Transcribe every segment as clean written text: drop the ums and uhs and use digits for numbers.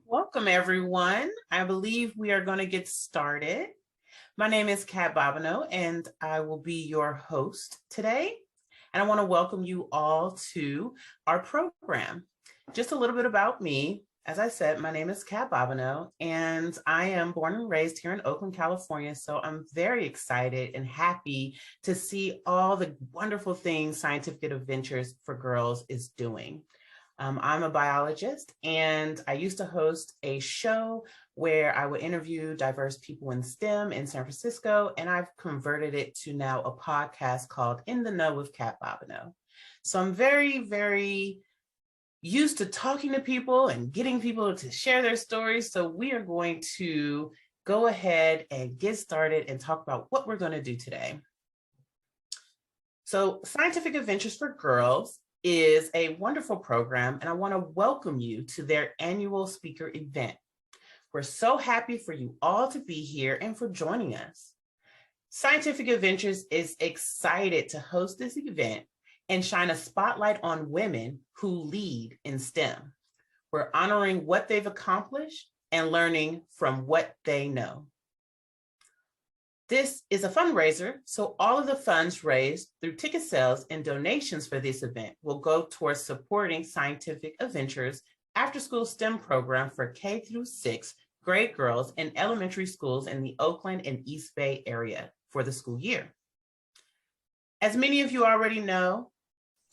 Welcome, everyone. I believe we are going to get started. My name is Kat Bobineau, and I will be your host today. And I want to welcome you all to our program. Just a little bit about me. As I said, my name is Kat Bobineau, and I am born and raised here in Oakland, California. So I'm very excited and happy to see all the wonderful things Scientific Adventures for Girls is doing. I'm a biologist, and I used to host a show where I would interview diverse people in STEM in San Francisco, and I've converted it to now a podcast called In the Know with Kat Bobineau. So I'm very, very used to talking to people and getting people to share their stories. So we are going to go ahead and get started and talk about what we're going to do today. So Scientific Adventures for Girls is a wonderful program, and I want to welcome you to their annual speaker event. We're so happy for you all to be here and for joining us. Scientific Adventures is excited to host this event and shine a spotlight on women who lead in STEM. We're honoring what they've accomplished and learning from what they know. This is a fundraiser, so all of the funds raised through ticket sales and donations for this event will go towards supporting Scientific Adventures after-school STEM program for K through 6 grade girls in elementary schools in the Oakland and East Bay area for the school year. As many of you already know,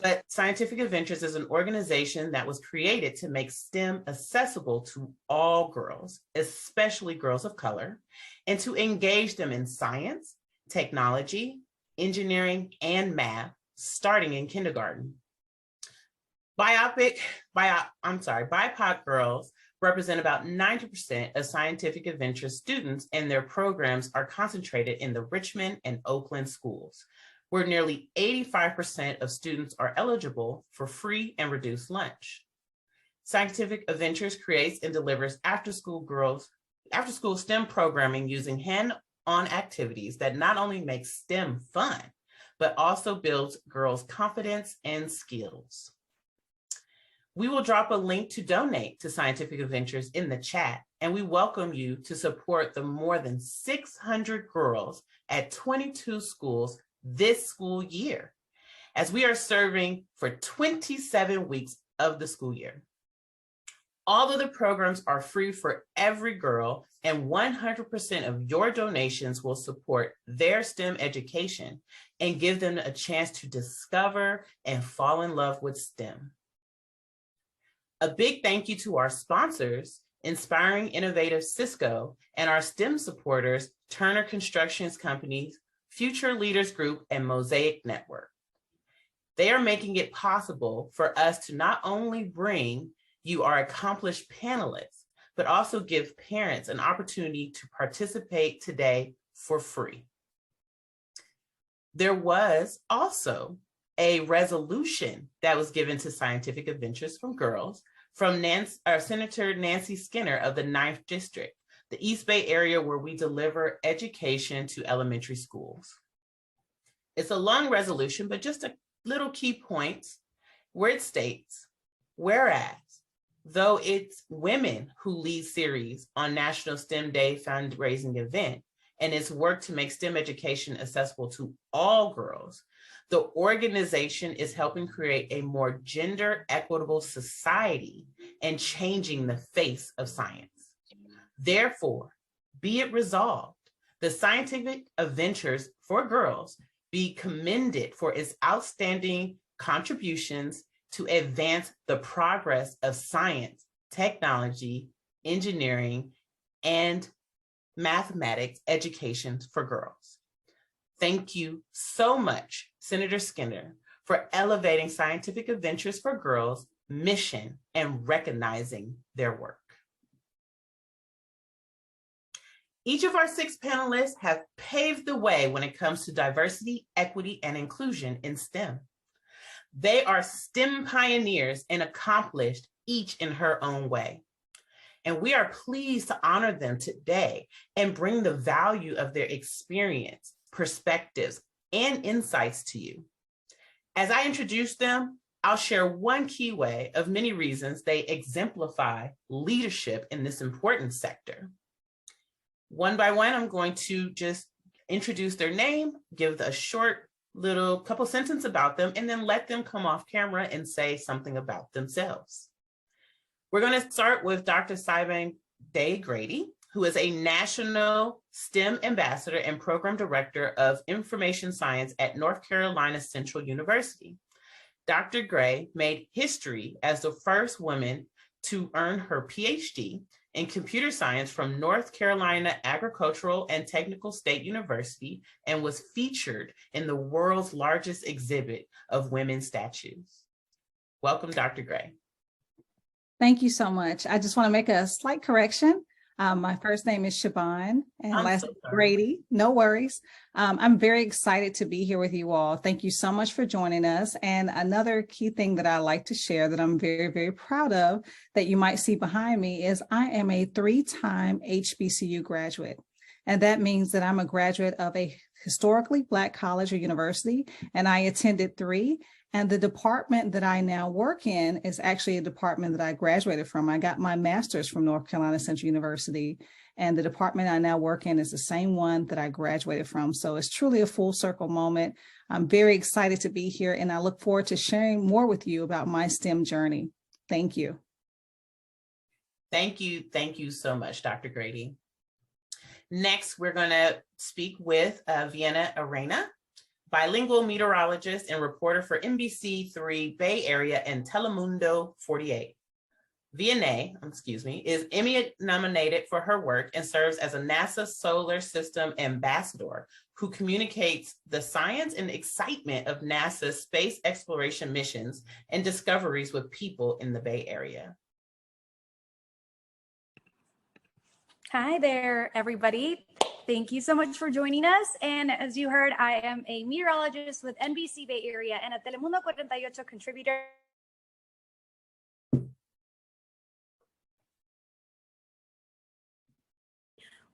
but Scientific Adventures is an organization that was created to make STEM accessible to all girls, especially girls of color, and to engage them in science, technology, engineering, and math, starting in kindergarten. BIPOC girls represent about 90% of Scientific Adventures students, and their programs are concentrated in the Richmond and Oakland schools, where nearly 85% of students are eligible for free and reduced lunch. Scientific Adventures creates and delivers after-school STEM programming using hand-on activities that not only make STEM fun, but also builds girls' confidence and skills. We will drop a link to donate to Scientific Adventures in the chat, and we welcome you to support the more than 600 girls at 22 schools this school year, as we are serving for 27 weeks of the school year. All of the programs are free for every girl, and 100% of your donations will support their STEM education and give them a chance to discover and fall in love with STEM. A big thank you to our sponsors, Inspiring Innovative Cisco, and our STEM supporters, Turner Constructions Companies, Future Leaders Group, and Mosaic Network. They are making it possible for us to not only bring you our accomplished panelists, but also give parents an opportunity to participate today for free. There was also a resolution that was given to Scientific Adventures from Girls from Senator Nancy Skinner of the 9th District, the East Bay area where we deliver education to elementary schools. It's a long resolution, but just a little key points where it states, whereas, though it's Women Who Lead series on National STEM Day fundraising event and its work to make STEM education accessible to all girls, the organization is helping create a more gender equitable society and changing the face of science. Therefore, be it resolved, the Scientific Adventures for Girls be commended for its outstanding contributions to advance the progress of science, technology, engineering, and mathematics education for girls. Thank you so much, Senator Skinner, for elevating Scientific Adventures for Girls' mission and recognizing their work. Each of our 6 panelists have paved the way when it comes to diversity, equity, and inclusion in STEM. They are STEM pioneers and accomplished each in her own way. And we are pleased to honor them today and bring the value of their experience, perspectives, and insights to you. As I introduce them, I'll share one key way of many reasons they exemplify leadership in this important sector. One by one, I'm going to just introduce their name, give a short little couple sentences about them, and then let them come off camera and say something about themselves. We're going to start with Dr. SAfG Grady, who is a National STEM Ambassador and Program Director of Information Science at North Carolina Central University. Dr. Gray made history as the first woman to earn her PhD in computer science from North Carolina Agricultural and Technical State University and was featured in the world's largest exhibit of women's statues. Welcome, Dr. Gray. Thank you so much. I just want to make a slight correction. My first name is Siobhan and last name Grady. No worries. I'm very excited to be here with you all. Thank you so much for joining us. And another key thing that I like to share that I'm very, very proud of that you might see behind me is I am a 3-time HBCU graduate. And that means that I'm a graduate of a historically Black college or university, and I attended 3. And the department that I now work in is actually a department that I graduated from. I got my master's from North Carolina Central University, and the department I now work in is the same one that I graduated from. So it's truly a full circle moment. I'm very excited to be here, and I look forward to sharing more with you about my STEM journey. Thank you. Thank you. Thank you so much, Dr. Grady. Next, we're going to speak with Vienna Arena, bilingual meteorologist and reporter for NBC3 Bay Area and Telemundo 48. Vienna, is Emmy nominated for her work and serves as a NASA Solar System ambassador who communicates the science and excitement of NASA's space exploration missions and discoveries with people in the Bay Area. Hi there, everybody. Thank you so much for joining us. And as you heard, I am a meteorologist with NBC Bay Area and a Telemundo 48 contributor.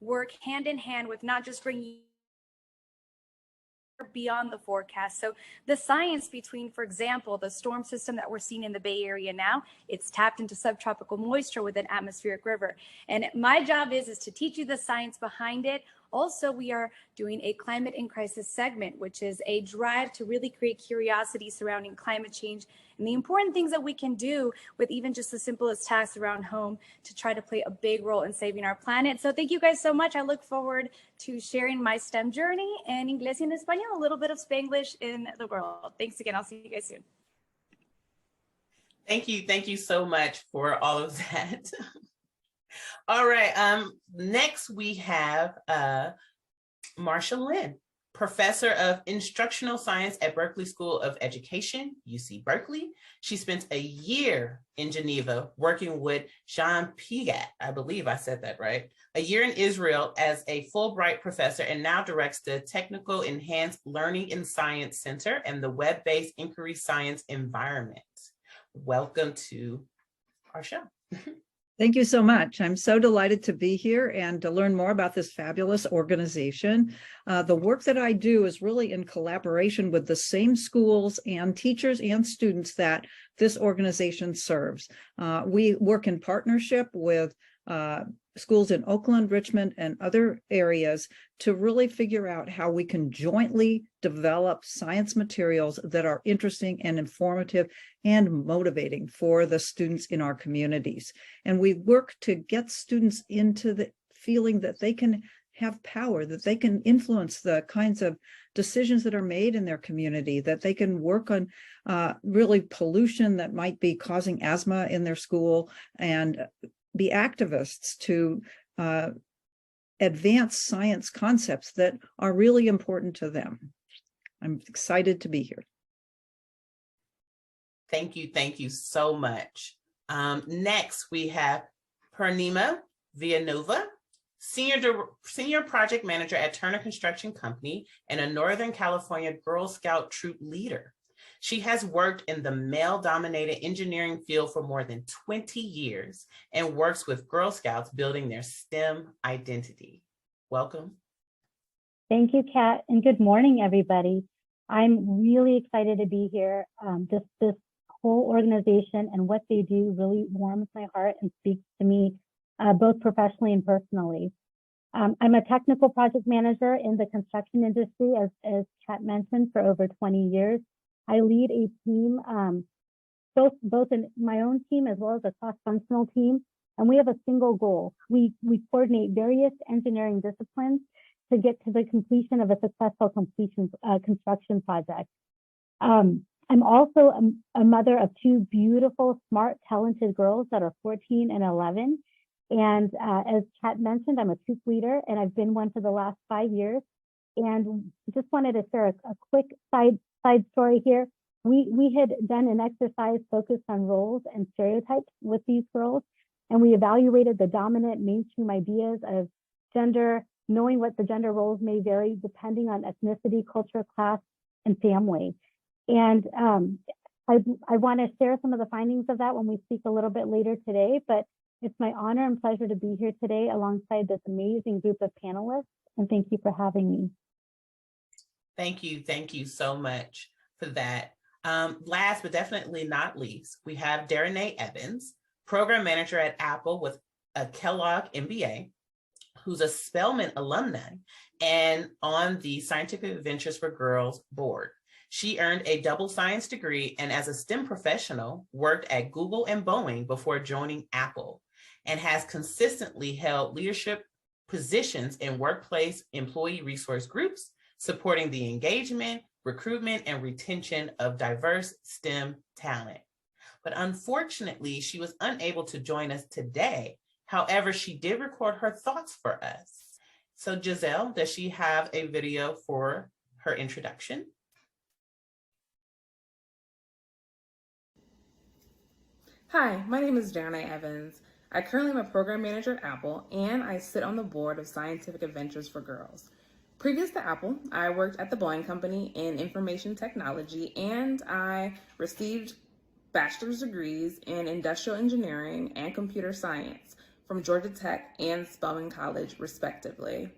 Work hand in hand with not just bringing beyond the forecast. So the science between, for example, the storm system that we're seeing in the Bay Area now, it's tapped into subtropical moisture with an atmospheric river. And my job is to teach you the science behind it. Also, we are doing a climate in crisis segment, which is a drive to really create curiosity surrounding climate change and the important things that we can do with even just the simplest tasks around home to try to play a big role in saving our planet. So thank you guys so much. I look forward to sharing my STEM journey and Inglés y en Español, a little bit of Spanglish in the world. Thanks again. I'll see you guys soon. Thank you. Thank you so much for all of that. All right, next we have Marsha Lynn, professor of instructional science at Berkeley School of Education, UC Berkeley. She spent a year in Geneva working with Jean Piaget, I believe I said that right, a year in Israel as a Fulbright professor, and now directs the Technical Enhanced Learning in Science Center and the web-based inquiry science environment. Welcome to our show. Thank you so much. I'm so delighted to be here and to learn more about this fabulous organization. The work that I do is really in collaboration with the same schools and teachers and students that this organization serves. We work in partnership with schools in Oakland, Richmond, and other areas to really figure out how we can jointly develop science materials that are interesting and informative and motivating for the students in our communities. And we work to get students into the feeling that they can have power, that they can influence the kinds of decisions that are made in their community, that they can work on really pollution that might be causing asthma in their school, and be activists to advance science concepts that are really important to them. I'm excited to be here. Thank you. Thank you so much. Next, we have Purnima Villanova, Senior Project Manager at Turner Construction Company and a Northern California Girl Scout troop leader. She has worked in the male-dominated engineering field for more than 20 years and works with Girl Scouts building their STEM identity. Welcome. Thank you, Kat, and good morning, everybody. I'm really excited to be here. This whole organization and what they do really warms my heart and speaks to me, both professionally and personally. I'm a technical project manager in the construction industry, as Kat mentioned, for over 20 years. I lead a team, both in my own team as well as a cross-functional team, and we have a single goal. We coordinate various engineering disciplines to get to the completion of a successful construction project. I'm also a mother of two beautiful, smart, talented girls that are 14 and 11. And as Kat mentioned, I'm a troop leader, and I've been one for the last 5 years. And just wanted to share a quick side story here. We had done an exercise focused on roles and stereotypes with these girls, and we evaluated the dominant mainstream ideas of gender, knowing what the gender roles may vary depending on ethnicity, culture, class, and family. And I want to share some of the findings of that when we speak a little bit later today, but it's my honor and pleasure to be here today alongside this amazing group of panelists, and thank you for having me. Thank you so much for that. Last but definitely not least, we have Darrenay Evans, program manager at Apple with a Kellogg MBA, who's a Spelman alumni and on the Scientific Adventures for Girls board. She earned a double science degree and as a STEM professional, worked at Google and Boeing before joining Apple, and has consistently held leadership positions in workplace employee resource groups, supporting the engagement, recruitment, and retention of diverse STEM talent. But unfortunately, she was unable to join us today. However, she did record her thoughts for us. So Giselle, does she have a video for her introduction? Hi, my name is Darrenay Evans. I currently am a program manager at Apple, and I sit on the board of Scientific Adventures for Girls. Previous to Apple, I worked at the Boeing Company in information technology, and I received bachelor's degrees in industrial engineering and computer science from Georgia Tech and Spelman College, respectively.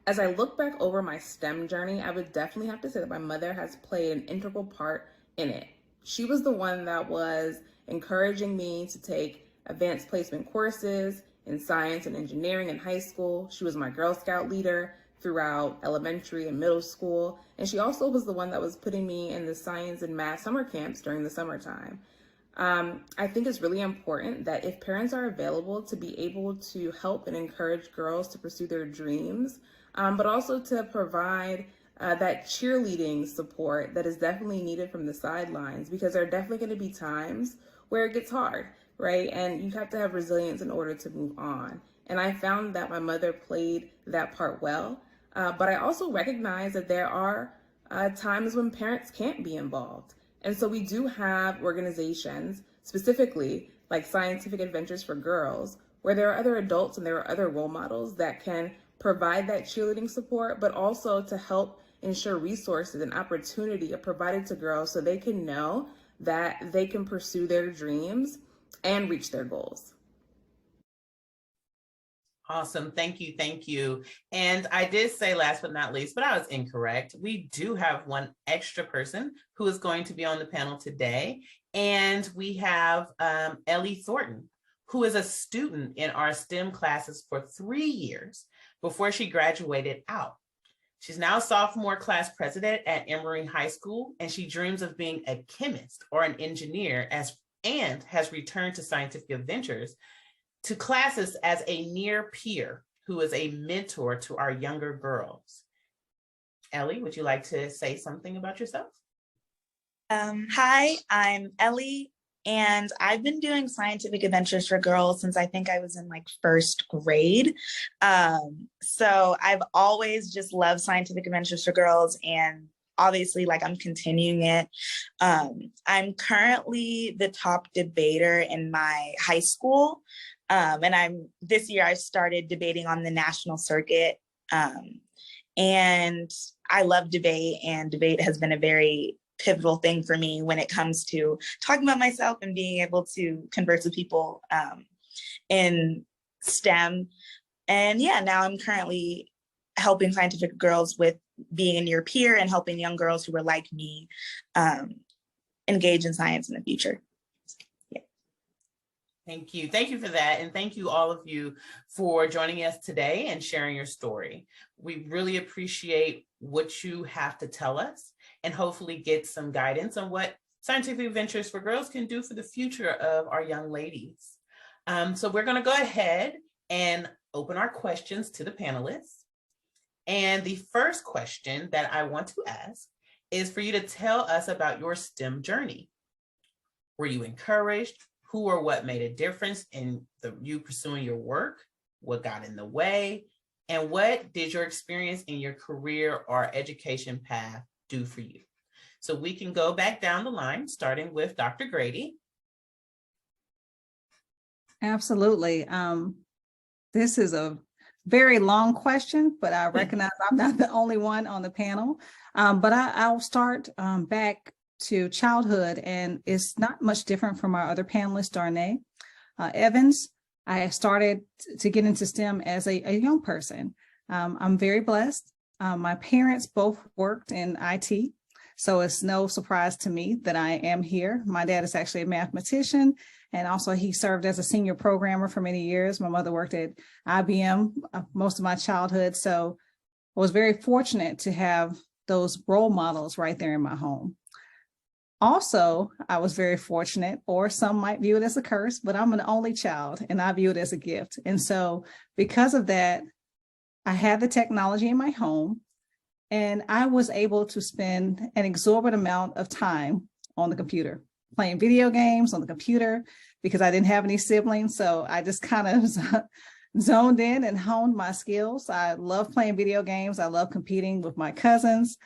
As I look back over my STEM journey, I would definitely have to say that my mother has played an integral part in it. She was the one that was encouraging me to take advanced placement courses in science and engineering in high school. She was my Girl Scout leader throughout elementary and middle school. And she also was the one that was putting me in the science and math summer camps during the summertime. I think it's really important that if parents are available, to be able to help and encourage girls to pursue their dreams, but also to provide that cheerleading support that is definitely needed from the sidelines, because there are definitely going to be times where it gets hard, right? And you have to have resilience in order to move on. And I found that my mother played that part well. But I also recognize that there are times when parents can't be involved. And so we do have organizations, specifically like Scientific Adventures for Girls, where there are other adults and there are other role models that can provide that cheerleading support, but also to help ensure resources and opportunity are provided to girls so they can know that they can pursue their dreams and reach their goals. Awesome. Thank you. And I did say last but not least, but I was incorrect. We do have one extra person who is going to be on the panel today. And we have Ellie Thornton, who is a student in our STEM classes for 3 years before she graduated out. She's now sophomore class president at Emory High School, and she dreams of being a chemist or an engineer and has returned to Scientific Adventures to classes as a near peer who is a mentor to our younger girls. Ellie, would you like to say something about yourself? Hi, I'm Ellie, and I've been doing Scientific Adventures for Girls since I think I was in like first grade. So I've always just loved Scientific Adventures for Girls, and obviously like I'm continuing it. I'm currently the top debater in my high school. And this year I started debating on the national circuit. And I love debate, and debate has been a very pivotal thing for me when it comes to talking about myself and being able to converse with people in STEM. And yeah, now I'm currently helping Scientific Girls with being a near peer and helping young girls who are like me engage in science in the future. Thank you. Thank you for that. And thank you all of you for joining us today and sharing your story. We really appreciate what you have to tell us and hopefully get some guidance on what Scientific Adventures for Girls can do for the future of our young ladies. So we're going to go ahead and open our questions to the panelists. And the first question that I want to ask is for you to tell us about your STEM journey. Were you encouraged? Who or what made a difference in you pursuing your work? What got in the way? And what did your experience in your career or education path do for you? So we can go back down the line, starting with Dr. Grady. Absolutely. This is a very long question, but I recognize I'm not the only one on the panel. But I'll start back to childhood, and it's not much different from our other panelist, Darnay Evans. I started to get into STEM as a young person. I'm very blessed. My parents both worked in IT, so it's no surprise to me that I am here. My dad is actually a mathematician, and also he served as a senior programmer for many years. My mother worked at IBM most of my childhood, so I was very fortunate to have those role models right there in my home. Also, I was very fortunate, or some might view it as a curse, but I'm an only child and I view it as a gift. And so because of that, I had the technology in my home and I was able to spend an exorbitant amount of time on the computer, playing video games on the computer because I didn't have any siblings. So I just kind of zoned in and honed my skills. I love playing video games. I love competing with my cousins,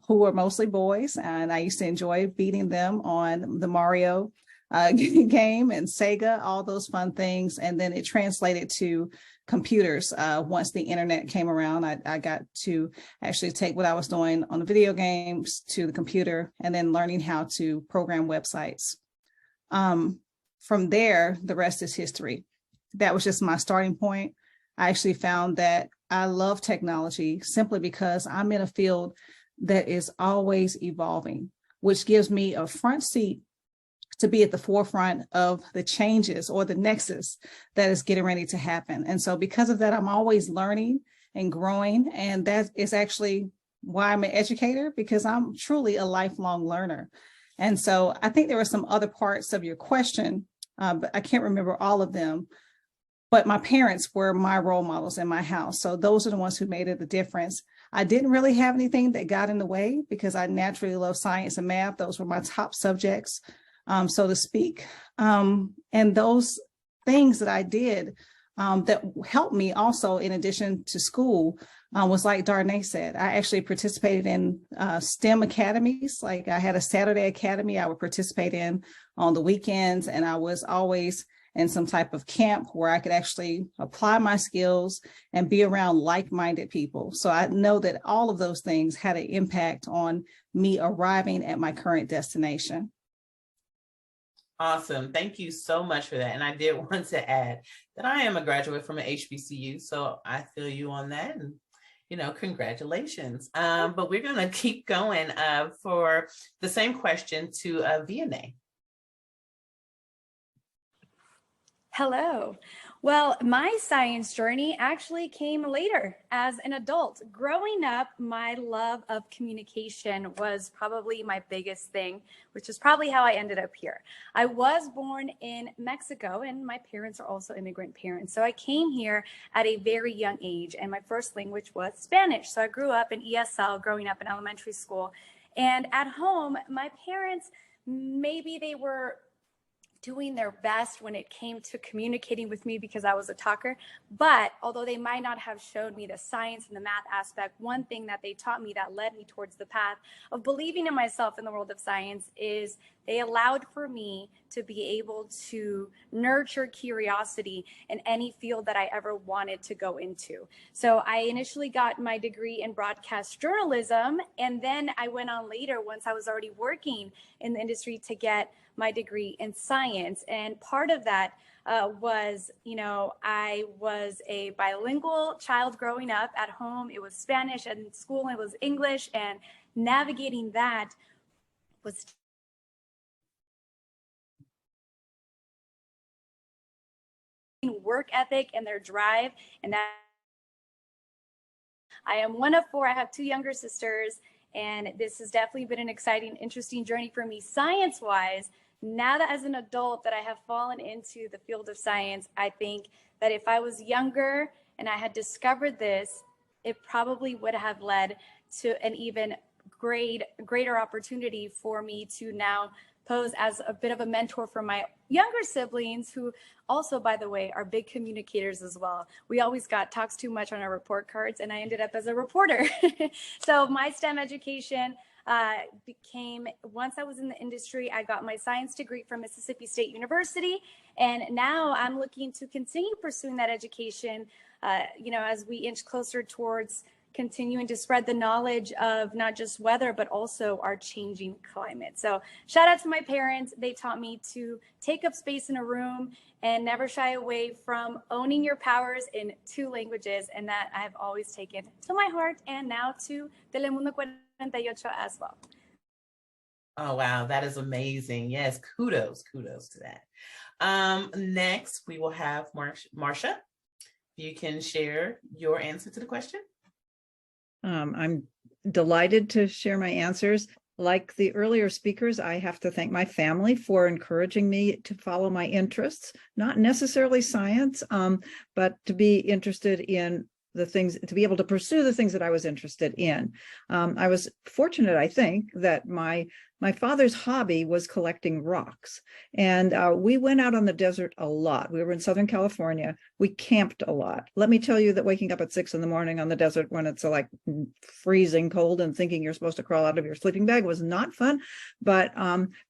who are mostly boys, and I used to enjoy beating them on the Mario game and Sega, all those fun things. And then it translated to computers. Once the internet came around, I got to actually take what I was doing on the video games to the computer and then learning how to program websites. From there, the rest is history. That was just my starting point. I actually found that I love technology simply because I'm in a field that is always evolving, which gives me a front seat to be at the forefront of the changes or the nexus that is getting ready to happen. And so because of that, I'm always learning and growing. And that is actually why I'm an educator, because I'm truly a lifelong learner. And so I think there were some other parts of your question, but I can't remember all of them. But my parents were my role models in my house. So those are the ones who made it the difference. I didn't really have anything that got in the way because I naturally love science and math. Those were my top subjects, so to speak. And those things that I did that helped me also, in addition to school, was like Darnay said, I actually participated in STEM academies. Like I had a Saturday academy I would participate in on the weekends, and I was always in some type of camp where I could actually apply my skills and be around like-minded people. So I know that all of those things had an impact on me arriving at my current destination. Awesome. Thank you so much for that. And I did want to add that I am a graduate from an HBCU, so I feel you on that. And, congratulations. But we're going to keep going for the same question to Vianney. Hello. Well, my science journey actually came later as an adult. Growing up, my love of communication was probably my biggest thing, which is probably how I ended up here. I was born in Mexico, and my parents are also immigrant parents. So I came here at a very young age, and my first language was Spanish. So I grew up in ESL, growing up in elementary school. And at home, my parents, maybe they were doing their best when it came to communicating with me because I was a talker. But although they might not have showed me the science and the math aspect, one thing that they taught me that led me towards the path of believing in myself in the world of science is they allowed for me to be able to nurture curiosity in any field that I ever wanted to go into. So I initially got my degree in broadcast journalism, and then I went on later, once I was already working in the industry, to get my degree in science. And part of that was, I was a bilingual child growing up. At home, it was Spanish, and in school, it was English, and navigating that was work ethic and their drive. And that I am one of 4. I have 2 younger sisters, and this has definitely been an exciting, interesting journey for me science-wise. Now that as an adult that I have fallen into the field of science, I think that if I was younger and I had discovered this, it probably would have led to an even greater opportunity for me to now pose as a bit of a mentor for my younger siblings, who also, by the way, are big communicators as well. We always got talks too much on our report cards, and I ended up as a reporter. So my STEM education became, once I was in the industry, I got my science degree from Mississippi State University, and now I'm looking to continue pursuing that education, as we inch closer towards continuing to spread the knowledge of not just weather, but also our changing climate. So shout out to my parents. They taught me to take up space in a room and never shy away from owning your powers in 2 languages. And that I've always taken to my heart, and now to Telemundo 48 as well. Oh, wow. That is amazing. Yes. Kudos to that. Next, we will have Marcia. You can share your answer to the question. I'm delighted to share my answers. Like the earlier speakers, I have to thank my family for encouraging me to follow my interests, not necessarily science, but to be interested in the things, to be able to pursue the things that I was interested in. I was fortunate, I think, that my father's hobby was collecting rocks. And we went out on the desert a lot. We were in Southern California. We camped a lot. Let me tell you that waking up at 6 in the morning on the desert when it's like freezing cold and thinking you're supposed to crawl out of your sleeping bag was not fun. But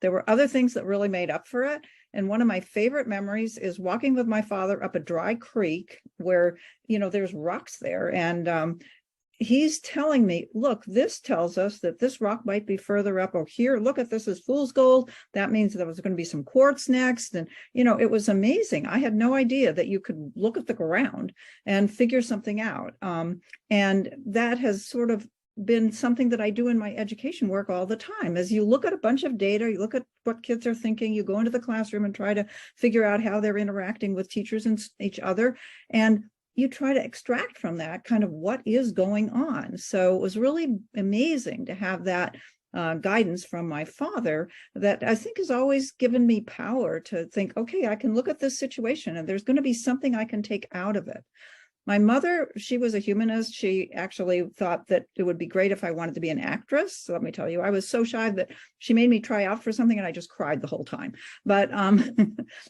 there were other things that really made up for it. And one of my favorite memories is walking with my father up a dry creek where, there's rocks there. And he's telling me, look, this tells us that this rock might be further up. Oh, here, look at this is fool's gold. That means there was going to be some quartz next. And, it was amazing. I had no idea that you could look at the ground and figure something out. And that has sort of been something that I do in my education work all the time. As you look at a bunch of data, you look at what kids are thinking, you go into the classroom and try to figure out how they're interacting with teachers and each other. And you try to extract from that kind of what is going on. So it was really amazing to have that guidance from my father that I think has always given me power to think, okay, I can look at this situation and there's going to be something I can take out of it. My mother, she was a humanist. She actually thought that it would be great if I wanted to be an actress. So let me tell you, I was so shy that she made me try out for something and I just cried the whole time. But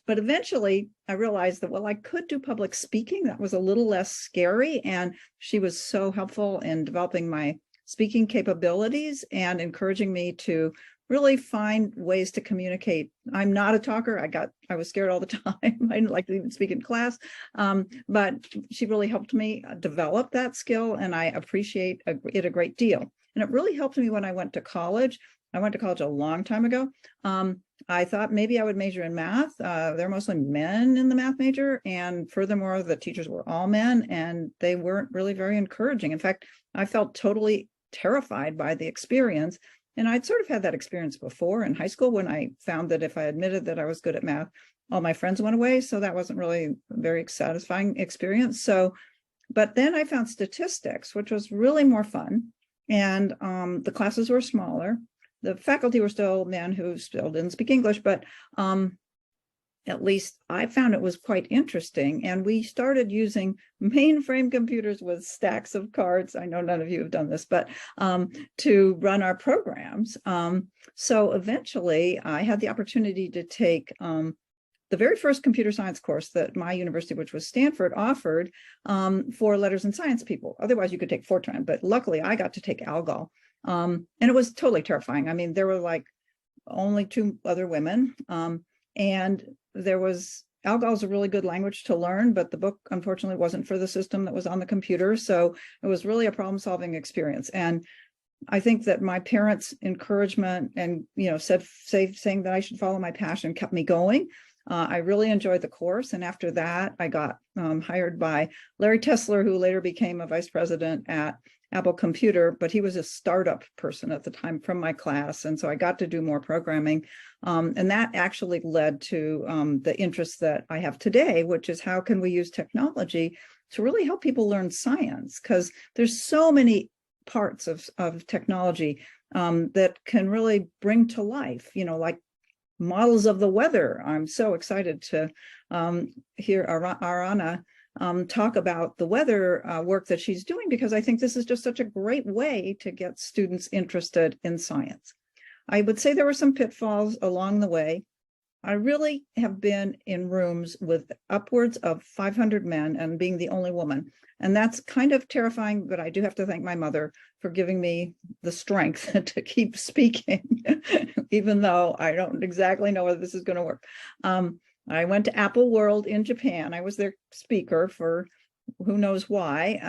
but eventually I realized that, well, I could do public speaking. That was a little less scary. And she was so helpful in developing my speaking capabilities and encouraging me to really find ways to communicate. I'm not a talker. I was scared all the time. I didn't like to even speak in class, but she really helped me develop that skill, and I appreciate it a great deal. And it really helped me when I went to college. I went to college a long time ago. I thought maybe I would major in math. There are mostly men in the math major, and furthermore, the teachers were all men, and they weren't really very encouraging. In fact, I felt totally terrified by the experience. And I'd sort of had that experience before in high school when I found that if I admitted that I was good at math, all my friends went away. So that wasn't really a very satisfying experience. So, but then I found statistics, which was really more fun. And the classes were smaller. The faculty were still men who still didn't speak English, but at least I found it was quite interesting. And we started using mainframe computers with stacks of cards. I know none of you have done this, but to run our programs. So eventually I had the opportunity to take the very first computer science course that my university, which was Stanford, offered for letters and science people. Otherwise you could take Fortran, but luckily I got to take Algol. And it was totally terrifying. I mean, there were like only 2 other women. And there was, Algol is a really good language to learn, but the book unfortunately wasn't for the system that was on the computer. So it was really a problem-solving experience. And I think that my parents' encouragement and, saying that I should follow my passion kept me going. I really enjoyed the course. And after that, I got hired by Larry Tesler, who later became a vice president at Apple Computer, but he was a startup person at the time from my class. And so I got to do more programming. And that actually led to the interest that I have today, which is how can we use technology to really help people learn science? Because there's so many parts of technology that can really bring to life, like models of the weather. I'm so excited to hear Arana talk about the weather work that she's doing, because I think this is just such a great way to get students interested in science. I would say there were some pitfalls along the way. I really have been in rooms with upwards of 500 men and being the only woman. And that's kind of terrifying, but I do have to thank my mother for giving me the strength to keep speaking, even though I don't exactly know whether this is going to work. I went to Apple World in Japan. I was their speaker for who knows why.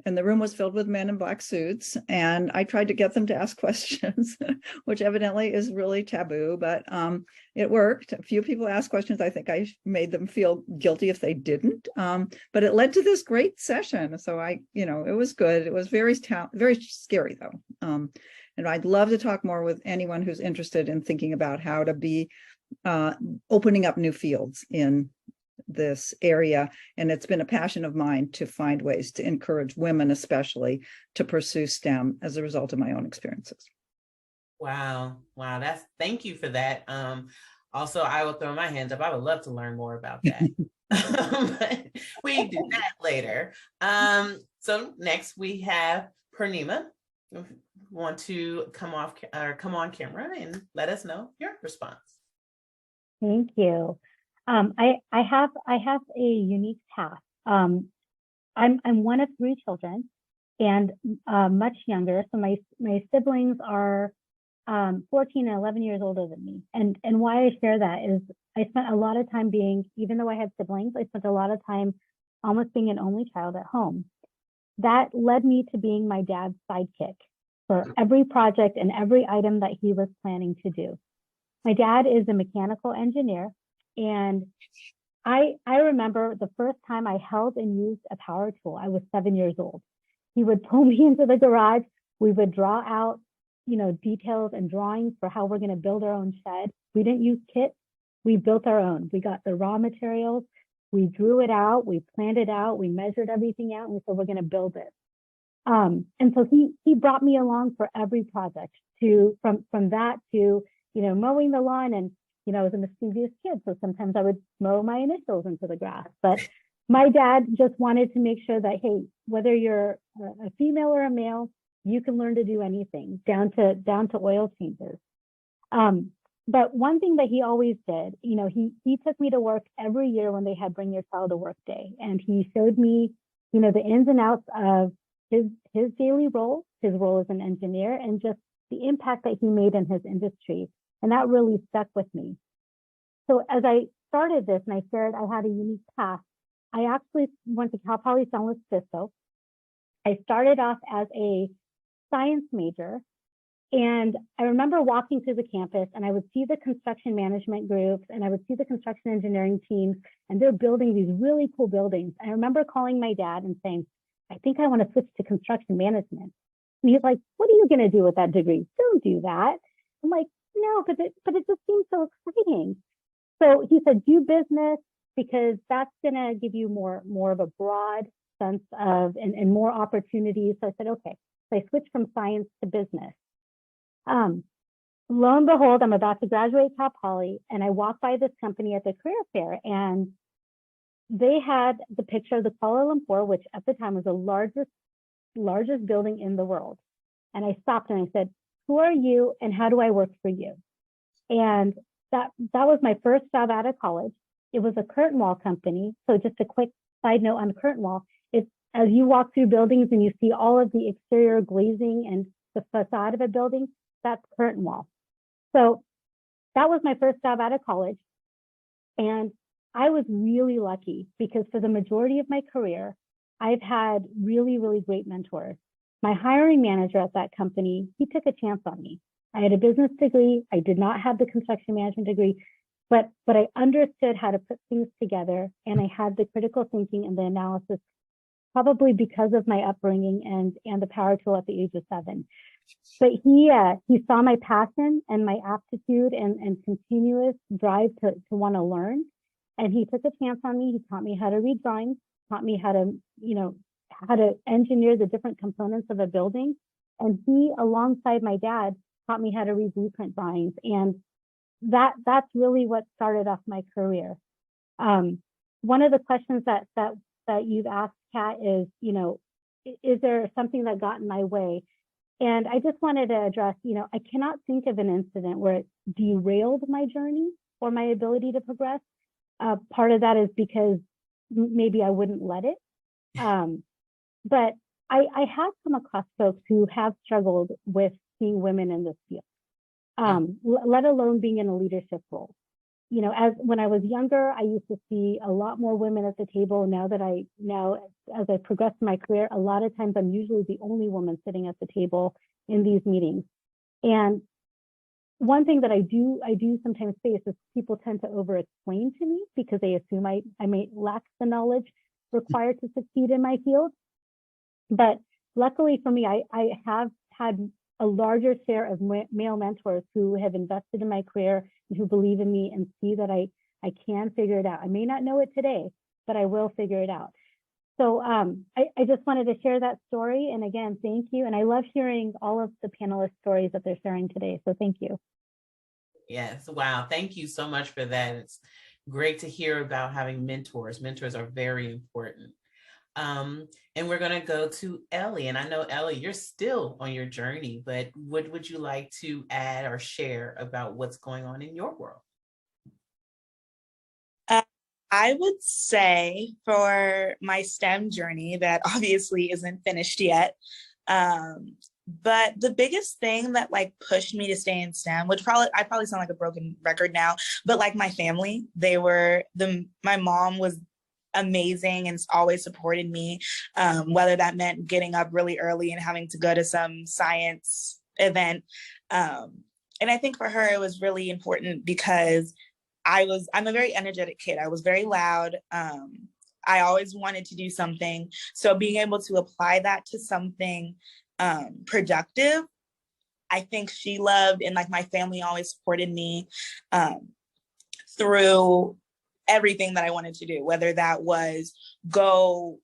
And the room was filled with men in black suits. And I tried to get them to ask questions, which evidently is really taboo, but it worked. A few people asked questions. I think I made them feel guilty if they didn't, but it led to this great session. So it was good. It was very scary though. And I'd love to talk more with anyone who's interested in thinking about how to be opening up new fields in this area. And it's been a passion of mine to find ways to encourage women, especially, to pursue STEM as a result of my own experiences. Wow. Thank you for that. Also, I will throw my hands up. I would love to learn more about that. But we do that later. So next we have Purnima. Want to come on camera and let us know your response. Thank you. I have a unique path. I'm one of 3 children, and much younger. So my siblings are 14 and 11 years older than me. And why I share that is I spent a lot of time even though I had siblings, I spent a lot of time almost being an only child at home. That led me to being my dad's sidekick for every project and every item that he was planning to do. My dad is a mechanical engineer. And I remember the first time I held and used a power tool, I was 7 years old. He would pull me into the garage. We would draw out, details and drawings for how we're going to build our own shed. We didn't use kits. We built our own. We got the raw materials. We drew it out. We planned it out. We measured everything out. And we said, we're going to build it. And so he brought me along for every project from that to, mowing the lawn. And I was a mischievous kid, so sometimes I would mow my initials into the grass. But my dad just wanted to make sure that, hey, whether you're a female or a male, you can learn to do anything, down to oil changes. But one thing that he always did, he took me to work every year when they had Bring Your Child to Work Day, and he showed me, the ins and outs of his daily role, his role as an engineer, and just the impact that he made in his industry. And that really stuck with me. So as I started this and I shared I had a unique path, I actually went to Cal Poly San Luis Obispo. I started off as a science major. And I remember walking through the campus and I would see the construction management groups and I would see the construction engineering teams, and they're building these really cool buildings. I remember calling my dad and saying, I think I want to switch to construction management. And he's like, what are you going to do with that degree? Don't do that. I'm like, no, but it just seems so exciting. So he said, do business, because that's going to give you more of a broad sense of and more opportunities. So I said, okay. So I switched from science to business. Lo and behold, I'm about to graduate Cal Poly, and I walk by this company at the career fair, and they had the picture of the Kuala Lumpur, which at the time was the largest building in the world. And I stopped and I said, who are you and how do I work for you? And that was my first job out of college. It was a curtain wall company. So just a quick side note on curtain wall, it's as you walk through buildings and you see all of the exterior glazing and the facade of a building, that's curtain wall. So that was my first job out of college. And I was really lucky because for the majority of my career, I've had really, really great mentors. My hiring manager at that company, he took a chance on me. I had a business degree. I did not have the construction management degree. but I understood how to put things together, and I had the critical thinking and the analysis, probably because of my upbringing and the power tool at the age of 7. But he saw my passion and my aptitude and continuous drive to want to learn. And he took a chance on me. He taught me how to read drawings, taught me how to, how to engineer the different components of a building. And he, alongside my dad, taught me how to read blueprint drawings. And that's really what started off my career. One of the questions that you've asked, Kat, is, is there something that got in my way? And I just wanted to address, I cannot think of an incident where it derailed my journey or my ability to progress. Part of that is because maybe I wouldn't let it. But I have come across folks who have struggled with seeing women in this field, let alone being in a leadership role. As when I was younger, I used to see a lot more women at the table. Now as I progress in my career, a lot of times I'm usually the only woman sitting at the table in these meetings. And one thing that I do sometimes face is people tend to over-explain to me because they assume I may lack the knowledge required to succeed in my field. But luckily for me, I have had a larger share of male mentors who have invested in my career and who believe in me and see that I can figure it out. I may not know it today, but I will figure it out. So I just wanted to share that story. And again, thank you. And I love hearing all of the panelists' stories that they're sharing today. So thank you. Yes. Wow. Thank you so much for that. It's great to hear about having mentors. Mentors are very important. And we're going to go to Ellie. And I know, Ellie, you're still on your journey, but what would you like to add or share about what's going on in your world? I would say for my STEM journey that obviously isn't finished yet. But the biggest thing that pushed me to stay in STEM, which I probably sound like a broken record now, but my family, my mom was amazing and always supported me, whether that meant getting up really early and having to go to some science event. And I think for her, it was really important because I'm a very energetic kid. I was very loud. I always wanted to do something. So being able to apply that to something productive, I think she loved, and my family always supported me through everything that I wanted to do, whether that was go,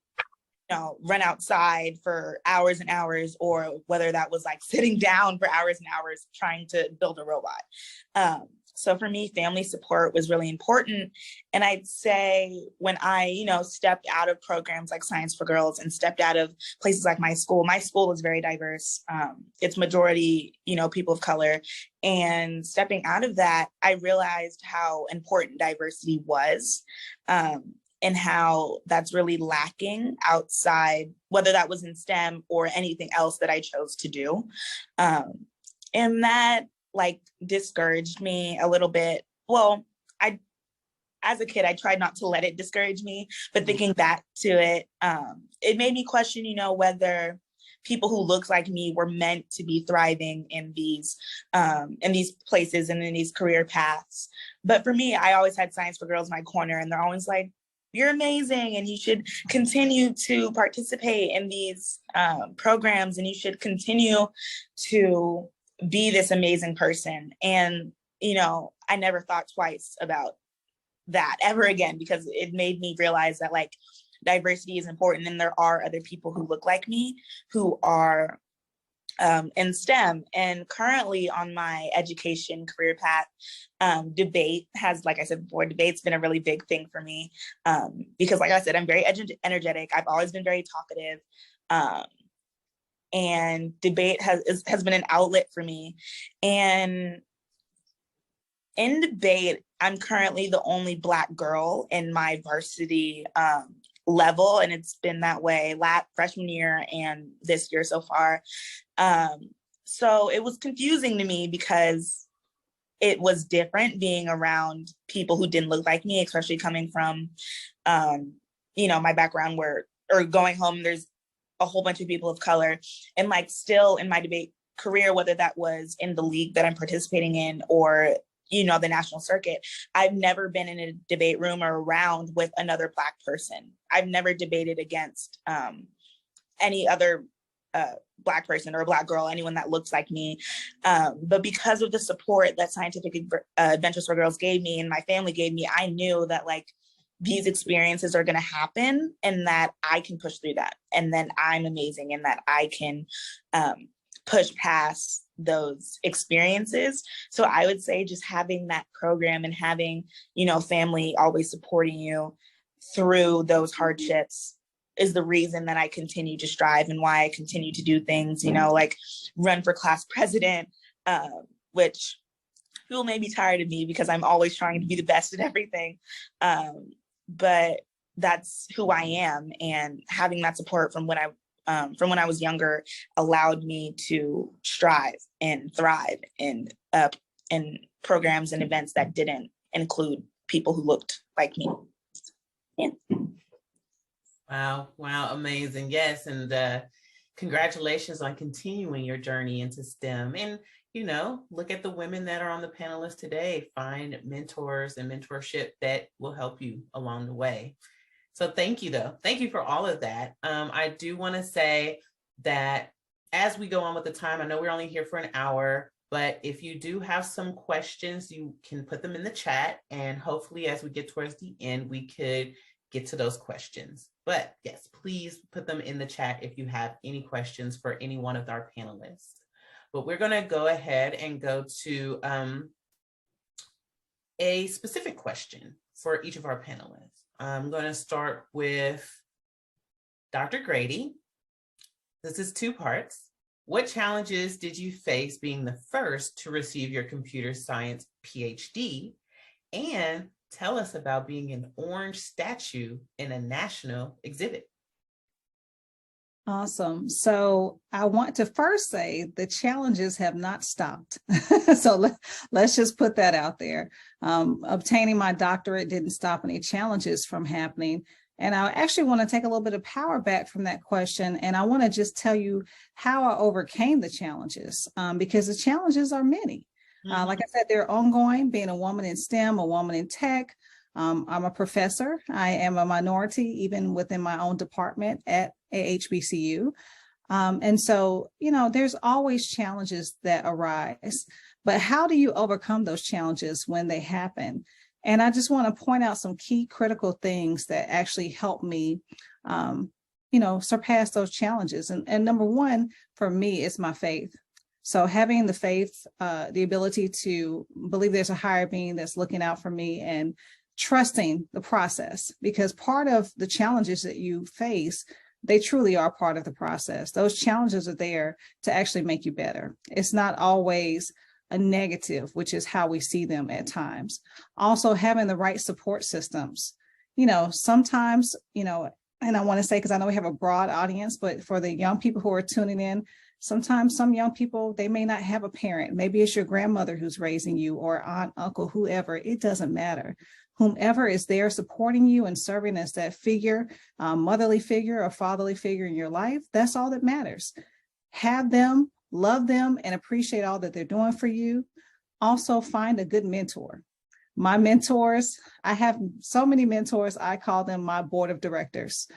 run outside for hours and hours, or whether that was sitting down for hours and hours trying to build a robot. So for me, family support was really important. And I'd say when I, stepped out of programs like Science for Girls and stepped out of places like my school is very diverse. It's majority, people of color. And stepping out of that, I realized how important diversity was, and how that's really lacking outside, whether that was in STEM or anything else that I chose to do. And that discouraged me a little bit. Well, as a kid, I tried not to let it discourage me, but thinking back to it, it made me question, whether people who looked like me were meant to be thriving in these places and in these career paths. But for me, I always had Science for Girls in my corner, and they're always like, you're amazing, and you should continue to participate in these programs, and you should continue to be this amazing person. And, I never thought twice about that ever again, because it made me realize that diversity is important, and there are other people who look like me who are in STEM. And currently on my education career path, debate has, like I said before, debate's been a really big thing for me, because like I said, I'm very energetic. I've always been very talkative. And debate has been an outlet for me. And in debate, I'm currently the only Black girl in my varsity level, and it's been that way freshman year and this year so far. So it was confusing to me because it was different being around people who didn't look like me, especially coming from, my background or going home, there's a whole bunch of people of color, and still in my debate career, whether that was in the league that I'm participating in or the national circuit, I've never been in a debate room or around with another Black person. I've never debated against any other Black person or a Black girl, anyone that looks like me. But because of the support that Scientific Adventures for Girls gave me and my family gave me, I knew that like these experiences are going to happen and that I can push through that. And then I'm amazing and that I can push past those experiences. So I would say just having that program and having, family always supporting you through those hardships is the reason that I continue to strive and why I continue to do things, like run for class president, which people may be tired of me because I'm always trying to be the best at everything. But that's who I am. And having that support from when I was younger allowed me to strive and thrive in programs and events that didn't include people who looked like me. Yeah. Wow, amazing. Yes, and congratulations on continuing your journey into STEM. And, look at the women that are on the panel list today. Find mentors and mentorship that will help you along the way. So thank you, though. Thank you for all of that. I do want to say that as we go on with the time, I know we're only here for an hour, but if you do have some questions, you can put them in the chat. And hopefully, as we get towards the end, we could get to those questions. But yes, please put them in the chat if you have any questions for any one of our panelists. But we're going to go ahead and go to a specific question for each of our panelists. I'm going to start with Dr. Grady. This is 2 parts. What challenges did you face being the first to receive your computer science PhD? And tell us about being an orange statue in a national exhibit. Awesome. So I want to first say the challenges have not stopped. So let's just put that out there. Obtaining my doctorate didn't stop any challenges from happening. And I actually want to take a little bit of power back from that question. And I want to just tell you how I overcame the challenges, because the challenges are many. Like I said, they're ongoing, being a woman in STEM, a woman in tech. I'm a professor. I am a minority, even within my own department at HBCU. And so, there's always challenges that arise, but how do you overcome those challenges when they happen? And I just want to point out some key critical things that actually help me, surpass those challenges. And number one, for me, is my faith. So having the faith, the ability to believe there's a higher being that's looking out for me and trusting the process, because part of the challenges that you face, they truly are part of the process. Those challenges are there to actually make you better. It's not always a negative, which is how we see them at times. Also having the right support systems. Sometimes, and I want to say, because I know we have a broad audience, but for the young people who are tuning in, sometimes some young people, they may not have a parent. Maybe it's your grandmother who's raising you, or aunt, uncle, whoever. It doesn't matter. Whomever is there supporting you and serving as that figure, motherly figure or fatherly figure in your life, that's all that matters. Have them, love them, and appreciate all that they're doing for you. Also find a good mentor. My mentors, I have so many mentors, I call them my board of directors.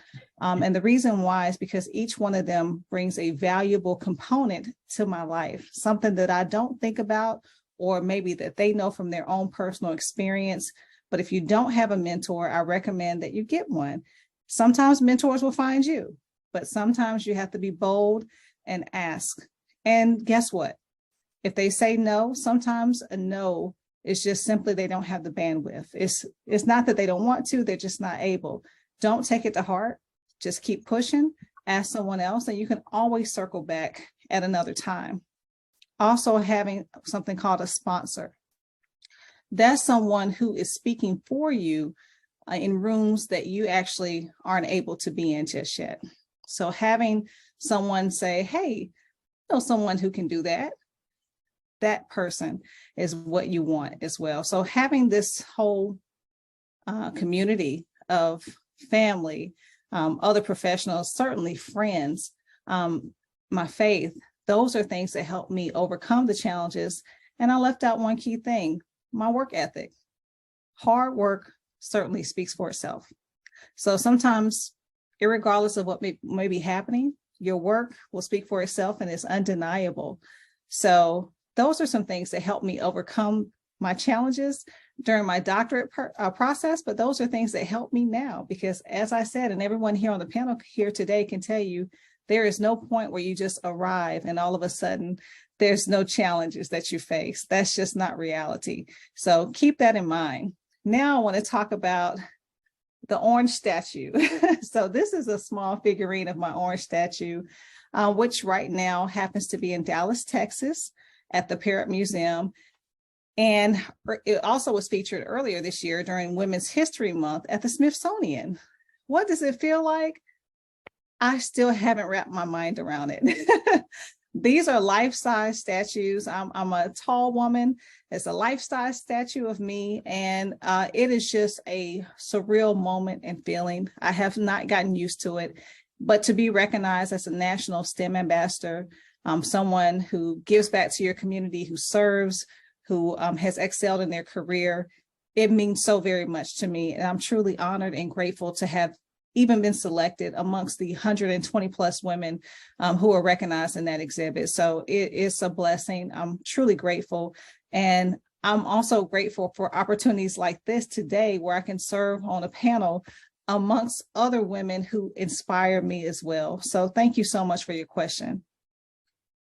And the reason why is because each one of them brings a valuable component to my life, something that I don't think about, or maybe that they know from their own personal experience. But if you don't have a mentor, I recommend that you get one. Sometimes mentors will find you, but sometimes you have to be bold and ask. And guess what? If they say no, sometimes a no is just simply they don't have the bandwidth. It's not that they don't want to, they're just not able. Don't take it to heart. Just keep pushing, ask someone else, and you can always circle back at another time. Also having something called a sponsor. That's someone who is speaking for you in rooms that you actually aren't able to be in just yet. So having someone say, hey, someone who can do that, that person is what you want as well. So having this whole community of family, other professionals, certainly friends, my faith, those are things that help me overcome the challenges. And I left out one key thing, my work ethic. Hard work certainly speaks for itself. So sometimes, irregardless of what may be happening, your work will speak for itself and it's undeniable. So those are some things that help me overcome my challenges during my doctorate process, but those are things that help me now, because as I said, and everyone here on the panel here today can tell you, there is no point where you just arrive and all of a sudden there's no challenges that you face. That's just not reality. So keep that in mind. Now I want to talk about the orange statue. So this is a small figurine of my orange statue, which right now happens to be in Dallas, Texas, at the Parrott Museum. And it also was featured earlier this year during Women's History Month at the Smithsonian. What does it feel like? I still haven't wrapped my mind around it. These are life-size statues. I'm a tall woman. It's a life-size statue of me. And it is just a surreal moment and feeling. I have not gotten used to it, but to be recognized as a national STEM ambassador, someone who gives back to your community, who serves, who has excelled in their career, it means so very much to me. And I'm truly honored and grateful to have even been selected amongst the 120 plus women who are recognized in that exhibit. So it is a blessing. I'm truly grateful. And I'm also grateful for opportunities like this today, where I can serve on a panel amongst other women who inspire me as well. So thank you so much for your question.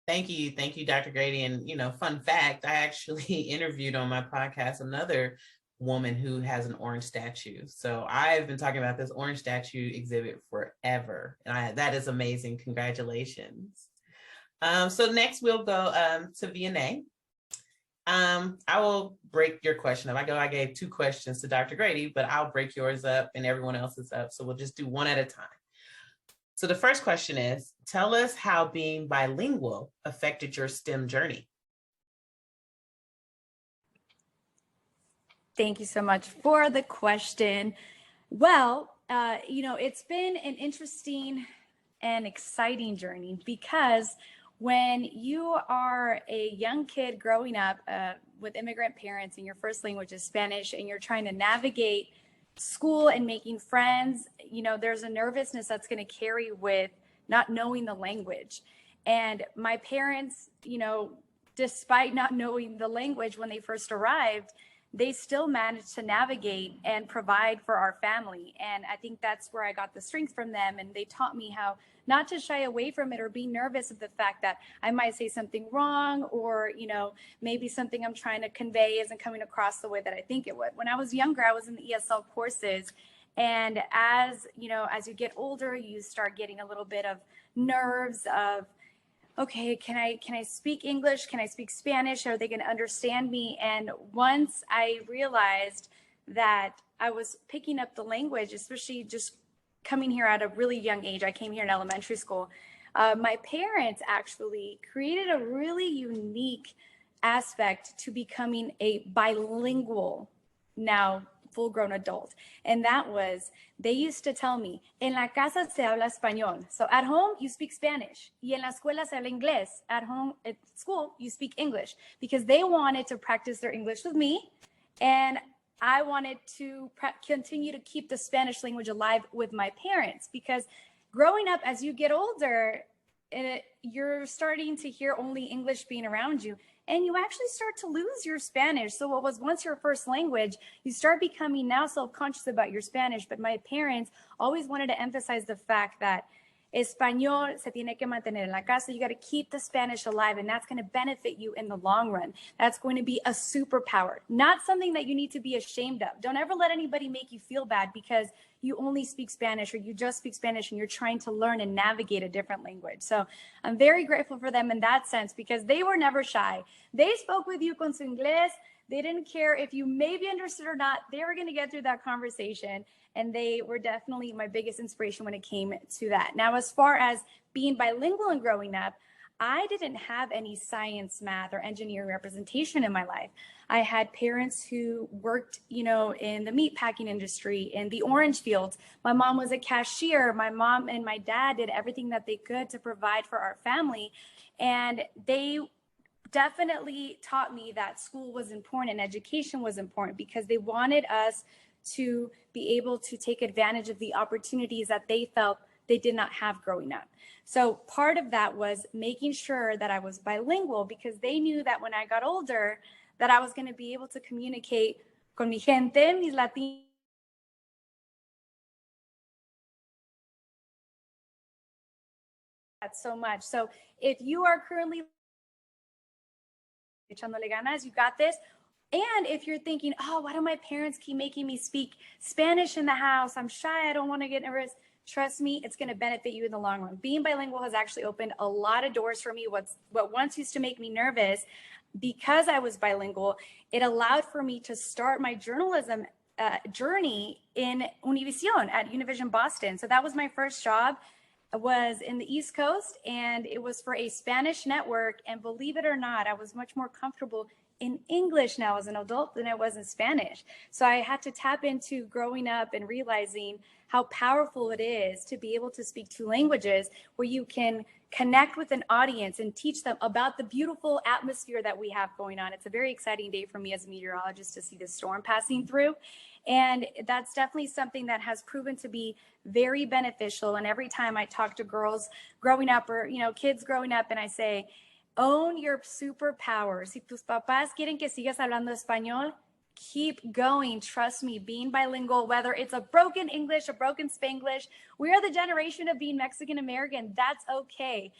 Thank you, Dr. Grady. And, fun fact, I actually interviewed on my podcast another woman who has an orange statue. So I've been talking about this orange statue exhibit forever. And that is amazing. Congratulations. So next we'll go to Vianney. I will break your question up. I gave 2 questions to Dr. Grady, but I'll break yours up and everyone else's up. So we'll just do one at a time. So the first question is, tell us how being bilingual affected your STEM journey. Thank you so much for the question. Well, it's been an interesting and exciting journey, because when you are a young kid growing up with immigrant parents and your first language is Spanish and you're trying to navigate school and making friends, there's a nervousness that's going to carry with not knowing the language. And my parents, despite not knowing the language when they first arrived, they still managed to navigate and provide for our family. And I think that's where I got the strength from them. And they taught me how not to shy away from it or be nervous of the fact that I might say something wrong, or, maybe something I'm trying to convey isn't coming across the way that I think it would. When I was younger, I was in the ESL courses. And as you get older, you start getting a little bit of nerves of, okay, can I speak English? Can I speak Spanish? Are they going to understand me? And once I realized that I was picking up the language, especially just coming here at a really young age, I came here in elementary school. My parents actually created a really unique aspect to becoming a bilingual, now full-grown adult. And that was, they used to tell me, en la casa se habla español. So at home, you speak Spanish. Y en la escuela se habla inglés. At home, at school, you speak English. Because they wanted to practice their English with me. And I wanted to continue to keep the Spanish language alive with my parents. Because growing up, as you get older, you're starting to hear only English being around you. And you actually start to lose your Spanish. So what was once your first language, you start becoming now self-conscious about your Spanish. But my parents always wanted to emphasize the fact that Español se tiene que mantener en la casa. You got to keep the Spanish alive, and that's going to benefit you in the long run. That's going to be a superpower, not something that you need to be ashamed of. Don't ever let anybody make you feel bad because you only speak Spanish or you just speak Spanish and you're trying to learn and navigate a different language. So I'm very grateful for them in that sense, because they were never shy. They spoke with you con su inglés. They didn't care if you maybe understood or not. They were going to get through that conversation. And they were definitely my biggest inspiration when it came to that. Now, as far as being bilingual and growing up, I didn't have any science, math, or engineering representation in my life. I had parents who worked, in the meat packing industry, in the orange fields. My mom was a cashier. My mom and my dad did everything that they could to provide for our family. And they definitely taught me that school was important and education was important, because they wanted us to be able to take advantage of the opportunities that they felt they did not have growing up. So part of that was making sure that I was bilingual, because they knew that when I got older, that I was going to be able to communicate con mi gente, mis latinos. That's so much. So if you are currently echándole ganas, you got this. And if you're thinking, oh, why do my parents keep making me speak Spanish in the house? I'm shy, I don't want to get nervous. Trust me, it's going to benefit you in the long run. Being bilingual has actually opened a lot of doors for me. What once used to make me nervous, because I was bilingual, it allowed for me to start my journalism journey in Univision at Univision Boston. So that was my first job. Was in the East Coast, and it was for a Spanish network. And believe it or not, I was much more comfortable in English now as an adult than I was in Spanish. So I had to tap into growing up and realizing how powerful it is to be able to speak two languages, where you can connect with an audience and teach them about the beautiful atmosphere that we have going on. It's a very exciting day for me as a meteorologist to see the storm passing through. And that's definitely something that has proven to be very beneficial. And every time I talk to girls growing up, or, you know, kids growing up, and I say, own your superpowers. Si tus papás quieren que sigas hablando español, keep going. Trust me, being bilingual, whether it's a broken English, a broken Spanglish, we are the generation of being Mexican American. That's okay.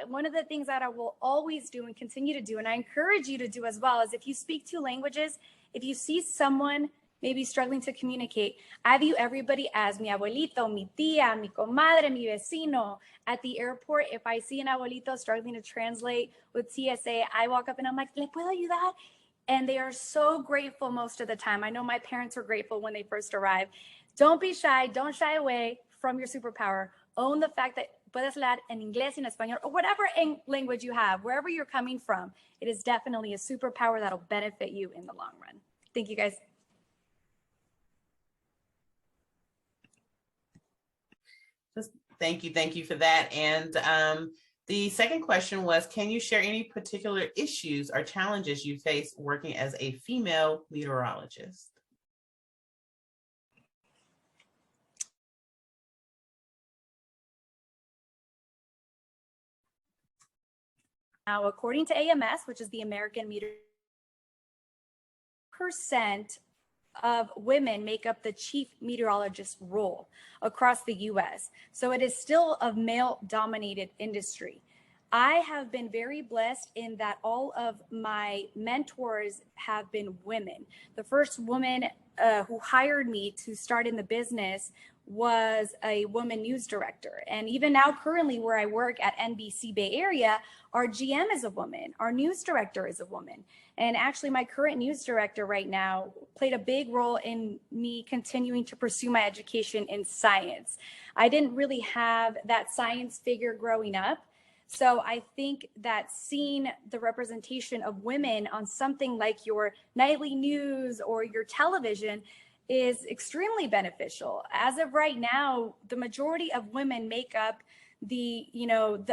One of the things that I will always do and continue to do, and I encourage you to do as well, is if you speak two languages, if you see someone maybe struggling to communicate, I view everybody as mi abuelito, mi tía, mi comadre, mi vecino. At the airport, if I see an abuelito struggling to translate with TSA, I walk up and I'm like, ¿le puedo ayudar? And they are so grateful most of the time. I know my parents were grateful when they first arrived. Don't be shy. Don't shy away from your superpower. Own the fact that puedes hablar en inglés, en español, or whatever language you have, wherever you're coming from. It is definitely a superpower that'll benefit you in the long run. Thank you, guys. Thank you for that. And the second question was, can you share any particular issues or challenges you face working as a female meteorologist? Now, according to AMS, which is the American Meteorological percent of women make up the chief meteorologist role across the US. So it is still a male-dominated industry. I have been very blessed in that all of my mentors have been women. The first woman who hired me to start in the business was a woman news director. And even now, currently where I work at NBC Bay Area, our GM is a woman, our news director is a woman. And actually my current news director right now played a big role in me continuing to pursue my education in science. I didn't really have that science figure growing up. So I think that seeing the representation of women on something like your nightly news or your television is extremely beneficial. As of right now, the majority of women make up the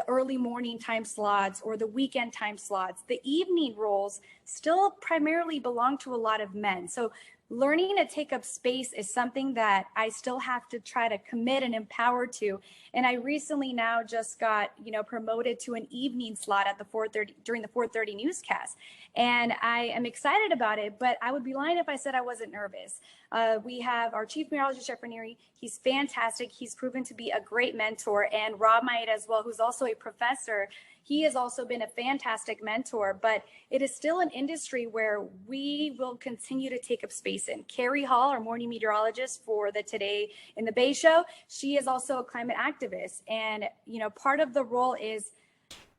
early morning time slots or the weekend time slots. The evening roles still primarily belong to a lot of men. So learning to take up space is something that I still have to try to commit and empower to. And I recently now just got, promoted to an evening slot at the 4:30 during the 4:30 newscast. And I am excited about it, but I would be lying if I said I wasn't nervous. We have our chief meteorologist, Jeff Ranieri. He's fantastic. He's proven to be a great mentor, and Rob Maeda as well, who's also a professor. He has also been a fantastic mentor, but it is still an industry where we will continue to take up space in. Carrie Hall, our morning meteorologist for the Today in the Bay show, she is also a climate activist. And, part of the role is,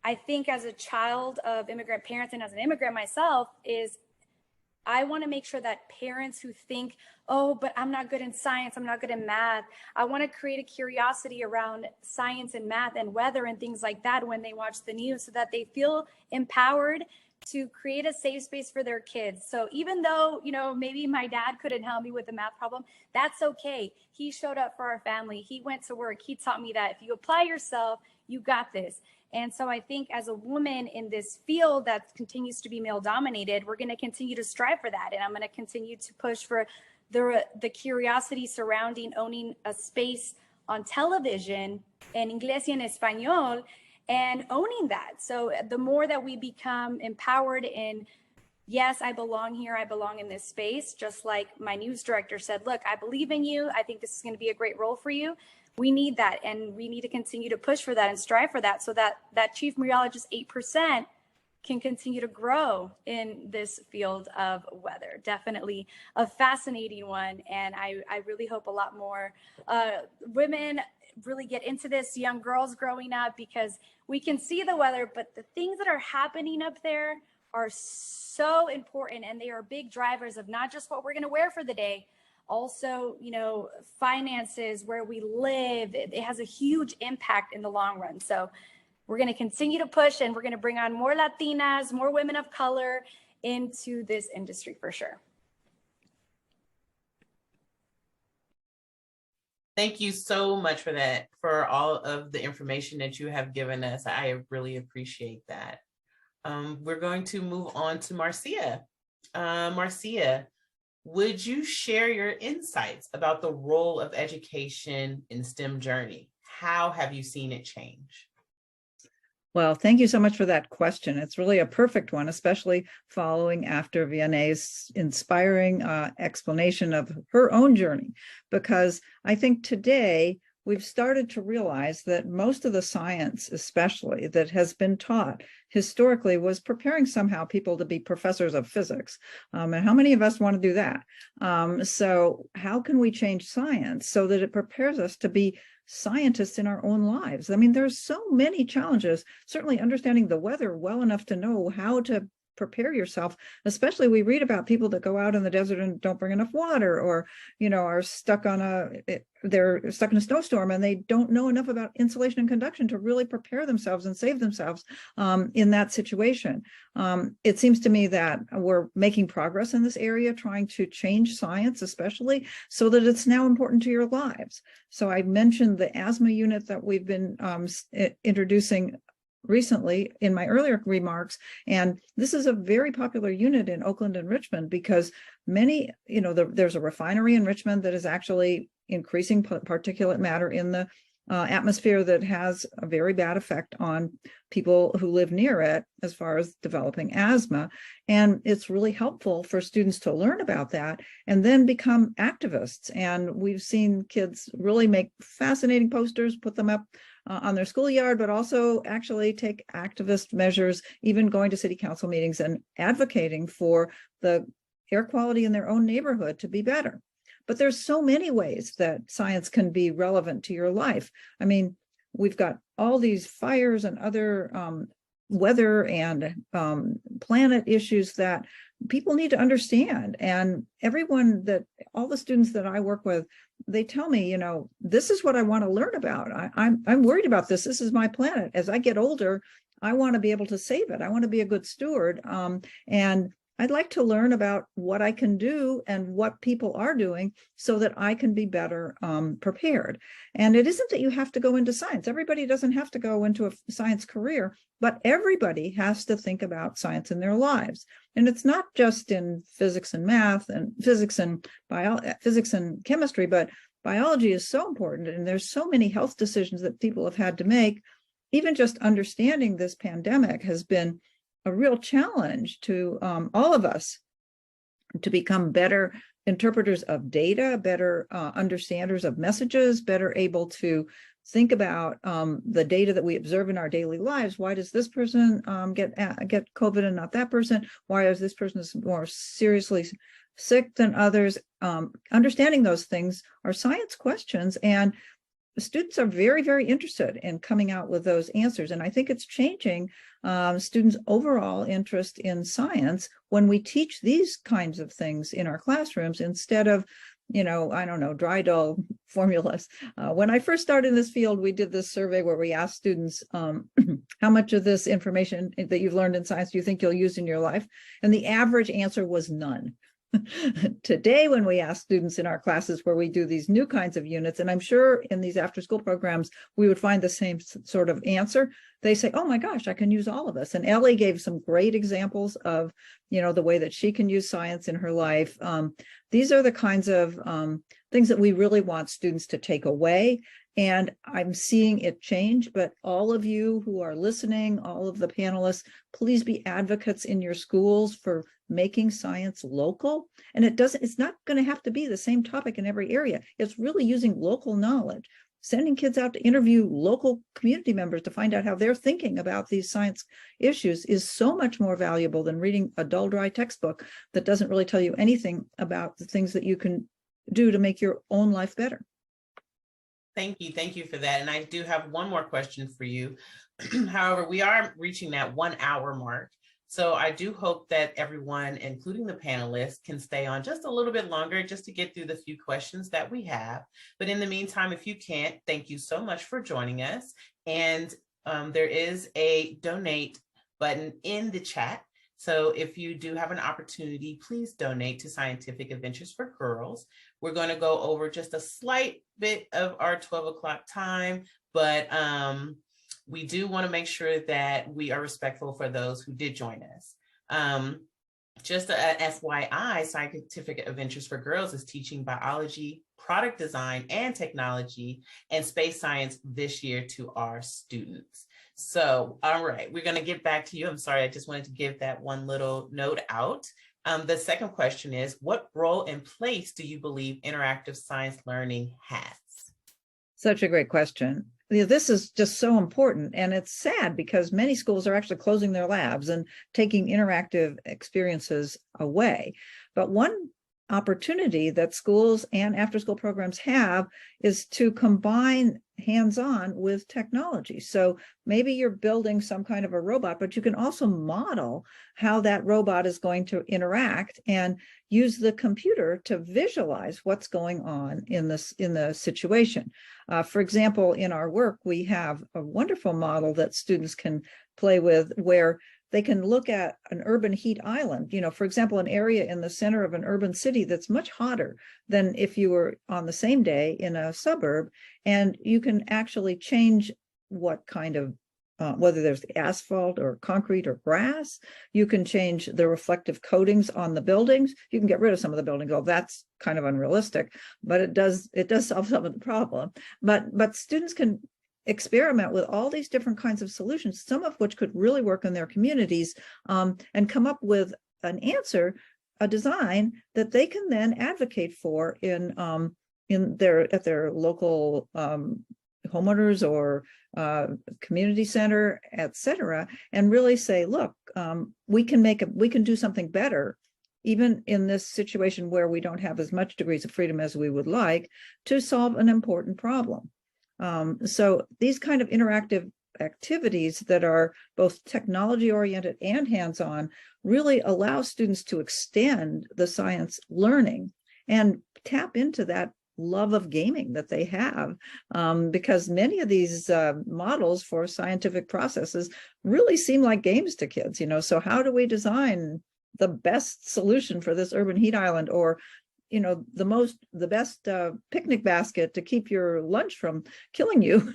I think as a child of immigrant parents and as an immigrant myself, is I want to make sure that parents who think, oh, but I'm not good in science, I'm not good in math, I want to create a curiosity around science and math and weather and things like that when they watch the news, so that they feel empowered to create a safe space for their kids. So even though, you know, maybe my dad couldn't help me with a math problem, that's okay. He showed up for our family. He went to work. He taught me that if you apply yourself, you got this. And so I think as a woman in this field that continues to be male dominated, we're going to continue to strive for that. And I'm going to continue to push for the curiosity surrounding owning a space on television en inglés y en español, and owning that. So the more that we become empowered in, yes, I belong here, I belong in this space, just like my news director said, look, I believe in you, I think this is going to be a great role for you. We need that, and we need to continue to push for that and strive for that, so that that chief meteorologist 8% can continue to grow in this field of weather. Definitely a fascinating one. And I really hope a lot more women really get into this, young girls growing up, because we can see the weather, but the things that are happening up there are so important, and they are big drivers of not just what we're going to wear for the day, also, you know, finances, where we live. It has a huge impact in the long run. So we're going to continue to push, and we're going to bring on more Latinas, more women of color into this industry for sure. Thank you so much for that, for all of the information that you have given us. I really appreciate that. We're going to move on to Marcia. Marcia, would you share your insights about the role of education in STEM journey? How have you seen it change? Well, thank you so much for that question. It's really a perfect one, especially following after Vianney's inspiring explanation of her own journey, because I think today we've started to realize that most of the science, especially that has been taught historically, was preparing somehow people to be professors of physics. And how many of us want to do that? So how can we change science so that it prepares us to be scientists in our own lives? I mean, there's so many challenges, certainly understanding the weather well enough to know how to prepare yourself. Especially we read about people that go out in the desert and don't bring enough water, or, you know, are stuck on they're stuck in a snowstorm and they don't know enough about insulation and conduction to really prepare themselves and save themselves in that situation. It seems to me that we're making progress in this area, trying to change science, especially so that it's now important to your lives. So I mentioned the asthma unit that we've been introducing recently in my earlier remarks, and this is a very popular unit in Oakland and Richmond because many, you know, there's a refinery in Richmond that is actually increasing particulate matter in the atmosphere that has a very bad effect on people who live near it as far as developing asthma. And it's really helpful for students to learn about that and then become activists. And we've seen kids really make fascinating posters, put them up on their schoolyard, but also actually take activist measures, even going to city council meetings and advocating for the air quality in their own neighborhood to be better. But there's so many ways that science can be relevant to your life. I mean, we've got all these fires and other weather and planet issues that people need to understand. And all the students that I work with, they tell me, you know, this is what I want to learn about. I'm worried about this. This is my planet. As I get older, I want to be able to save it. I want to be a good steward. And I'd like to learn about what I can do and what people are doing so that I can be better prepared. And it isn't that you have to go into science. Everybody doesn't have to go into a science career, but everybody has to think about science in their lives. And it's not just in physics and math and physics and chemistry, but biology is so important. And there's so many health decisions that people have had to make. Even just understanding this pandemic has been a real challenge to all of us to become better interpreters of data, better understanders of messages, better able to think about the data that we observe in our daily lives. Why does this person get COVID and not that person? Why is this person more seriously sick than others? Understanding those things are science questions, and students are very, very interested in coming out with those answers. And I think it's changing students' overall interest in science when we teach these kinds of things in our classrooms instead of I don't know, dry dull formulas. When I first started in this field, we did this survey where we asked students, how much of this information that you've learned in science do you think you'll use in your life? And the average answer was none. Today, when we ask students in our classes where we do these new kinds of units, and I'm sure in these after school programs, we would find the same sort of answer. They say, oh my gosh, I can use all of this. And Ellie gave some great examples of, the way that she can use science in her life. These are the kinds of things that we really want students to take away. And I'm seeing it change, but all of you who are listening, all of the panelists, please be advocates in your schools for making science local. And it's not going to have to be the same topic in every area. It's really using local knowledge, sending kids out to interview local community members to find out how they're thinking about these science issues is so much more valuable than reading a dull, dry textbook that doesn't really tell you anything about the things that you can do to make your own life better. Thank you for that. And I do have one more question for you. However, we are reaching that 1 hour mark. So I do hope that everyone, including the panelists, can stay on just a little bit longer just to get through the few questions that we have. But in the meantime, if you can't, thank you so much for joining us. And there is a donate button in the chat. So if you do have an opportunity, please donate to Scientific Adventures for Girls. We're going to go over just a slight bit of our 12 o'clock time, but we do want to make sure that we are respectful for those who did join us. Just an FYI, Scientific Adventures for Girls is teaching biology, product design, and technology and space science this year to our students. So, all right, we're going to get back to you. I'm sorry, I just wanted to give that one little note out. The second question is, what role and place do you believe interactive science learning has? Such a great question. This is just so important, and it's sad because many schools are actually closing their labs and taking interactive experiences away. But one opportunity that schools and after-school programs have is to combine hands-on with technology. So maybe you're building some kind of a robot, but you can also model how that robot is going to interact and use the computer to visualize what's going on in the situation. For example, in our work, we have a wonderful model that students can play with where they can look at an urban heat island, for example, an area in the center of an urban city that's much hotter than if you were on the same day in a suburb, and you can actually change what kind of, whether there's asphalt or concrete or grass. You can change the reflective coatings on the buildings. You can get rid of some of the buildings. Oh, that's kind of unrealistic, but it does solve some of the problem. But students can experiment with all these different kinds of solutions, some of which could really work in their communities, and come up with an answer, a design that they can then advocate for at their local homeowners or community center, etc., and really say, look, we can do something better, even in this situation where we don't have as much degrees of freedom as we would like, to solve an important problem. So these kind of interactive activities that are both technology oriented and hands-on really allow students to extend the science learning and tap into that love of gaming that they have, because many of these models for scientific processes really seem like games to kids. So how do we design the best solution for this urban heat island, or the best picnic basket to keep your lunch from killing you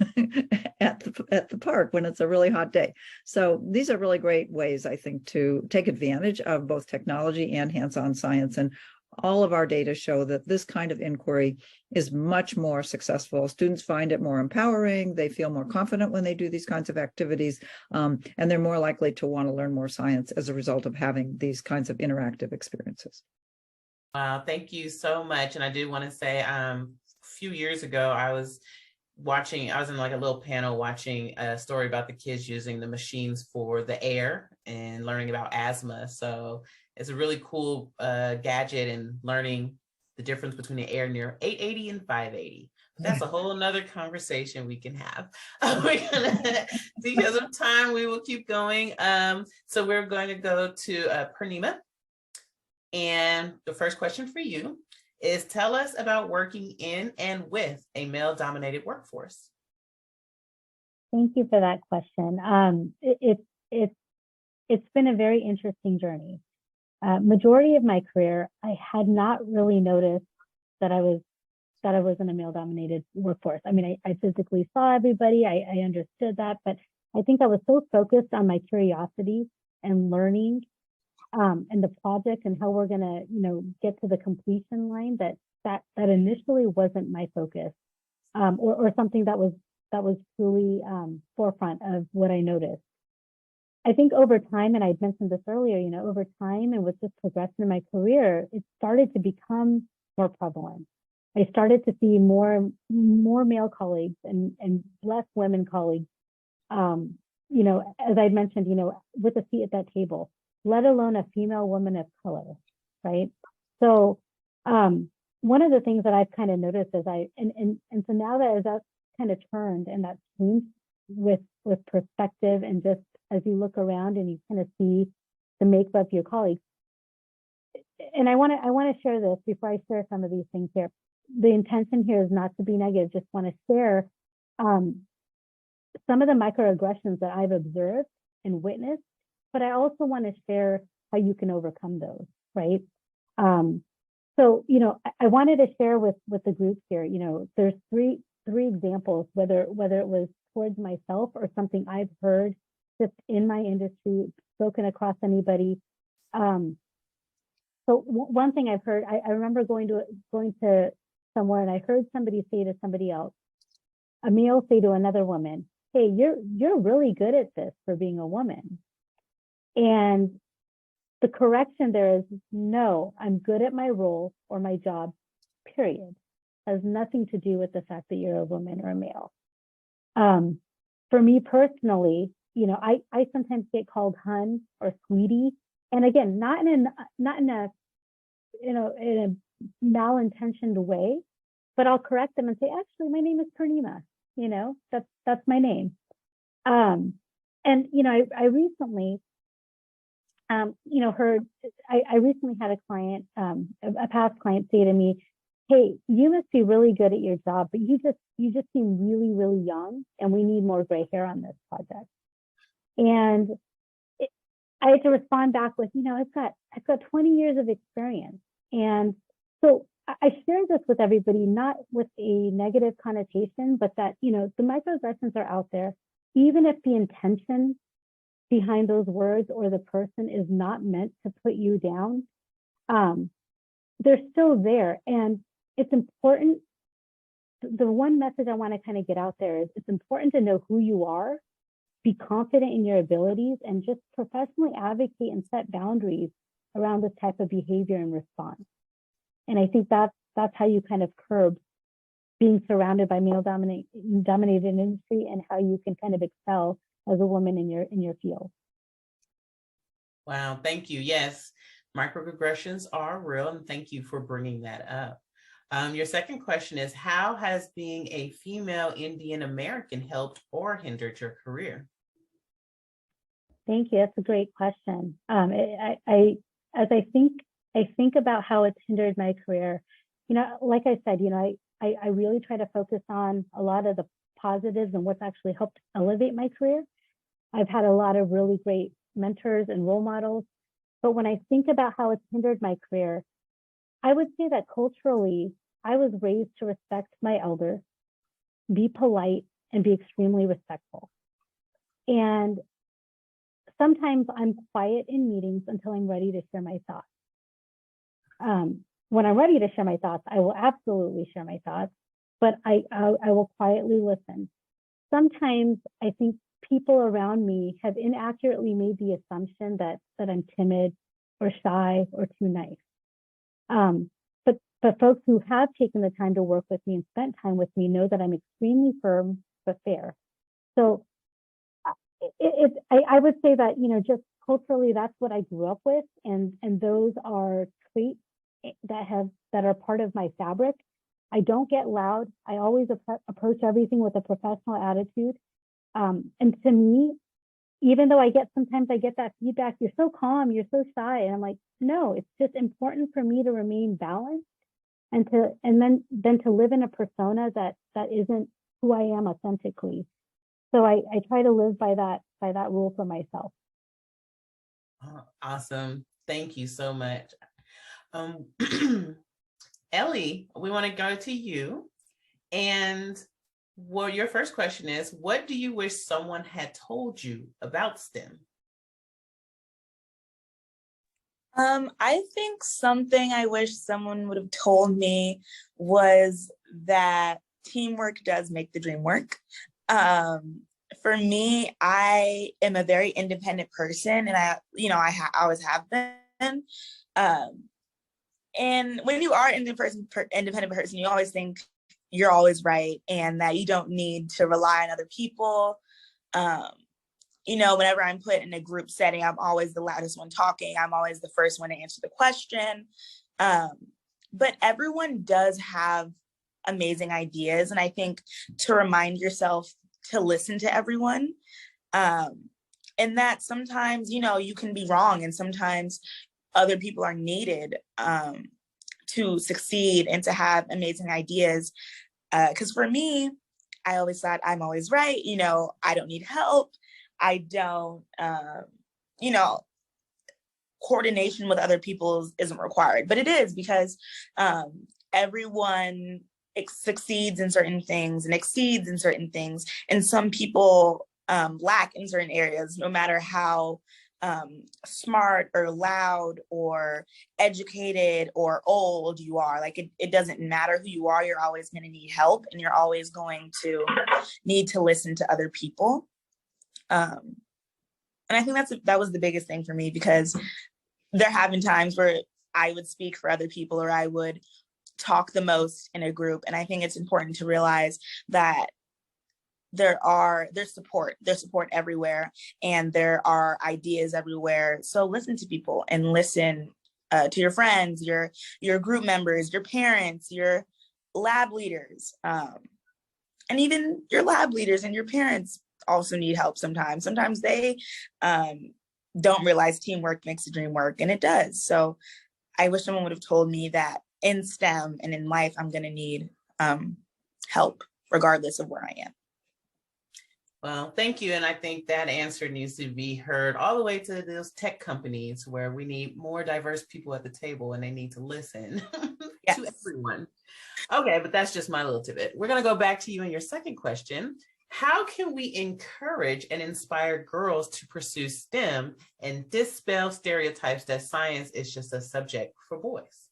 at the park when it's a really hot day. So these are really great ways, I think, to take advantage of both technology and hands-on science. And all of our data show that this kind of inquiry is much more successful. Students find it more empowering. They feel more confident when they do these kinds of activities, and they're more likely to want to learn more science as a result of having these kinds of interactive experiences. Wow, thank you so much. And I do want to say, a few years ago, I was in like a little panel watching a story about the kids using the machines for the air and learning about asthma. So it's a really cool gadget, and learning the difference between the air near 880 and 580. That's a whole nother conversation we can have. Because of time, we will keep going. So we're going to go to Purnima. And the first question for you is tell us about working in and with a male-dominated workforce. Thank you for that question. It's been a very interesting journey. Majority of my career, I had not really noticed that I was in a male-dominated workforce. I mean, I physically saw everybody, I understood that, but I think I was so focused on my curiosity and learning and the project and how we're gonna, get to the completion line that initially wasn't my focus, or something that was truly forefront of what I noticed. I think over time, and I'd mentioned this earlier, over time and with this progression in my career, it started to become more prevalent. I started to see more male colleagues and less women colleagues, as I mentioned, with a seat at that table, let alone a female woman of color, right? So one of the things that I've kind of noticed is so now that as that's kind of turned and that's changed with perspective, and just as you look around and you kind of see the makeup of your colleagues, and I want to share this before I share some of these things here. The intention here is not to be negative, just want to share some of the microaggressions that I've observed and witnessed, but I also want to share how you can overcome those, right? So, I wanted to share with the group here, there's three examples, whether it was towards myself or something I've heard just in my industry, spoken across anybody. So one thing I've heard, I remember going to somewhere and I heard somebody say to somebody else, a male say to another woman, "Hey, you're really good at this for being a woman." And the correction there is, no, I'm good at my role or my job, period. It has nothing to do with the fact that you're a woman or a male. For me personally, I sometimes get called hun or sweetie. And again, not in a malintentioned way, but I'll correct them and say, actually, my name is Purnima. That's my name. And I recently, I recently had a client, a past client, say to me, "Hey, you must be really good at your job, but you just seem really, really young, and we need more gray hair on this project." And I had to respond back with, I've got 20 years of experience. And so I share this with everybody, not with a negative connotation, but that, the microaggressions are out there. Even if the intention behind those words or the person is not meant to put you down, they're still there. And it's important. The one message I want to kind of get out there is it's important to know who you are, be confident in your abilities, and just professionally advocate and set boundaries around this type of behavior and response. And I think that's how you kind of curb being surrounded by male-dominated industry, and how you can kind of excel as a woman in your field. Wow, thank you. Yes, microaggressions are real, and thank you for bringing that up. Your second question is, how has being a female Indian American helped or hindered your career? Thank you. That's a great question. As I think about how it's hindered my career, like I said, I really try to focus on a lot of the positives and what's actually helped elevate my career. I've had a lot of really great mentors and role models. But when I think about how it's hindered my career, I would say that culturally, I was raised to respect my elders, be polite, and be extremely respectful. And sometimes I'm quiet in meetings until I'm ready to share my thoughts. When I'm ready to share my thoughts, I will absolutely share my thoughts, but I will quietly listen. Sometimes I think people around me have inaccurately made the assumption that I'm timid or shy or too nice. But folks who have taken the time to work with me and spent time with me know that I'm extremely firm but fair. So I would say that, just culturally, that's what I grew up with, and those are traits that are part of my fabric. I don't get loud. I always approach everything with a professional attitude. And to me, even though sometimes I get that feedback, "You're so calm, you're so shy," and I'm like, no, it's just important for me to remain balanced and then to live in a persona that isn't who I am authentically. So I try to live by that rule for myself. Awesome. Thank you so much. Ellie, we want to go to you. And well, your first question is, what do you wish someone had told you about STEM? I think something I wish someone would have told me was that teamwork does make the dream work. For me, I am a very independent person, and I always have been. And when you are an independent person, you always think you're always right and that you don't need to rely on other people. Whenever I'm put in a group setting, I'm always the loudest one talking. I'm always the first one to answer the question. But everyone does have amazing ideas. And I think to remind yourself to listen to everyone, and that sometimes, you can be wrong, and sometimes other people are needed to succeed and to have amazing ideas. Because for me, I always thought I'm always right. I don't need help. I don't, coordination with other people isn't required, but it is, because everyone succeeds in certain things and exceeds in certain things. And some people lack in certain areas, no matter how smart or loud or educated or old you are. Like it doesn't matter who you are, you're always going to need help, and you're always going to need to listen to other people. And I think that was the biggest thing for me, because there have been times where I would speak for other people, or I would talk the most in a group. And I think it's important to realize that there's support everywhere, and there are ideas everywhere. So listen to people, and listen to your friends, your group members, your parents, your lab leaders, and even your lab leaders and your parents also need help sometimes. Sometimes they don't realize teamwork makes the dream work, and it does. So I wish someone would have told me that in STEM and in life, I'm going to need help regardless of where I am. Well, thank you. And I think that answer needs to be heard all the way to those tech companies where we need more diverse people at the table, and they need to listen Yes. to everyone. Okay, but that's just my little tidbit. We're going to go back to you in your second question. How can we encourage and inspire girls to pursue STEM and dispel stereotypes that science is just a subject for boys?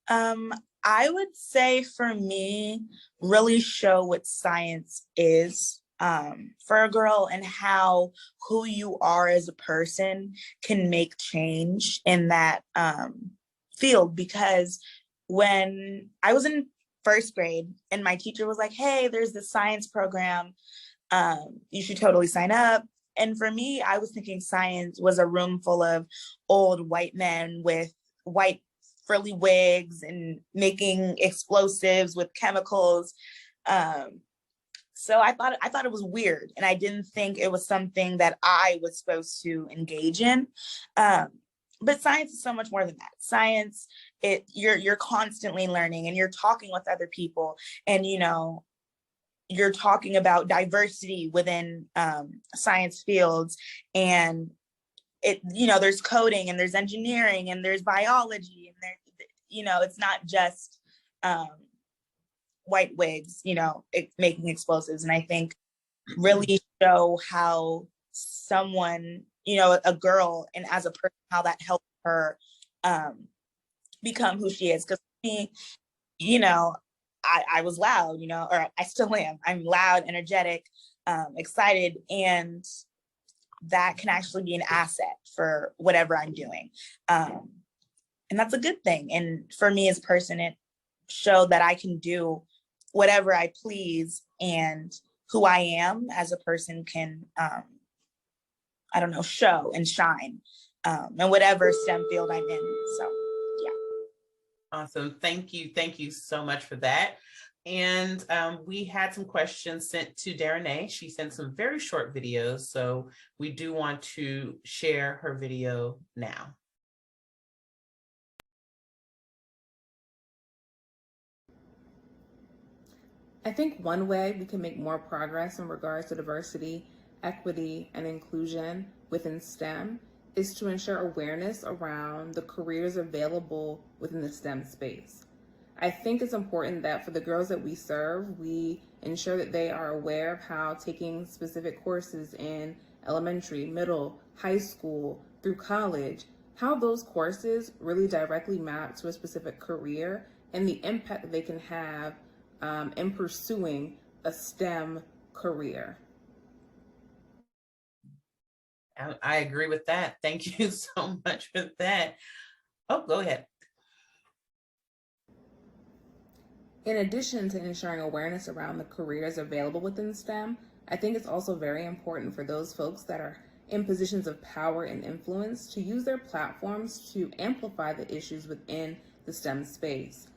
I would say, for me, really show what science is for a girl, and how who you are as a person can make change in that field. Because when I was in first grade and my teacher was like, hey, there's this science program, you should totally sign up. And for me, I was thinking science was a room full of old white men with white frilly wigs and making explosives with chemicals. So I thought it was weird, and I didn't think it was something that I was supposed to engage in. But science is so much more than that. Science, you're constantly learning, and you're talking with other people, and you're talking about diversity within science fields, and there's coding, and there's engineering, and there's biology, and it's not just white wigs, making explosives. And I think really show how someone, a girl, and as a person, how that helped her become who she is. Because me, I was loud, or I still am. I'm loud, energetic, excited, and that can actually be an asset for whatever I'm doing. And that's a good thing. And for me as a person, it showed that I can do whatever I please, and who I am as a person can, show and shine in whatever STEM field I'm in. So, yeah. Awesome. Thank you. Thank you so much for that. And we had some questions sent to Darrenay. She sent some very short videos, so we do want to share her video now. I think one way we can make more progress in regards to diversity, equity, and inclusion within STEM is to ensure awareness around the careers available within the STEM space. I think it's important that for the girls that we serve, we ensure that they are aware of how taking specific courses in elementary, middle, high school, through college, how those courses really directly map to a specific career and the impact that they can have in pursuing a STEM career. I agree with that. Thank you so much for that. Oh, go ahead. In addition to ensuring awareness around the careers available within STEM, I think it's also very important for those folks that are in positions of power and influence to use their platforms to amplify the issues within the STEM space.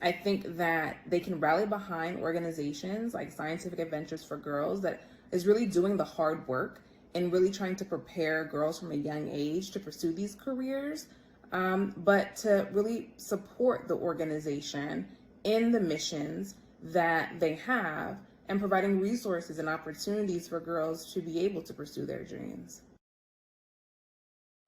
I think that they can rally behind organizations like Scientific Adventures for Girls that is really doing the hard work and really trying to prepare girls from a young age to pursue these careers, but to really support the organization in the missions that they have and providing resources and opportunities for girls to be able to pursue their dreams.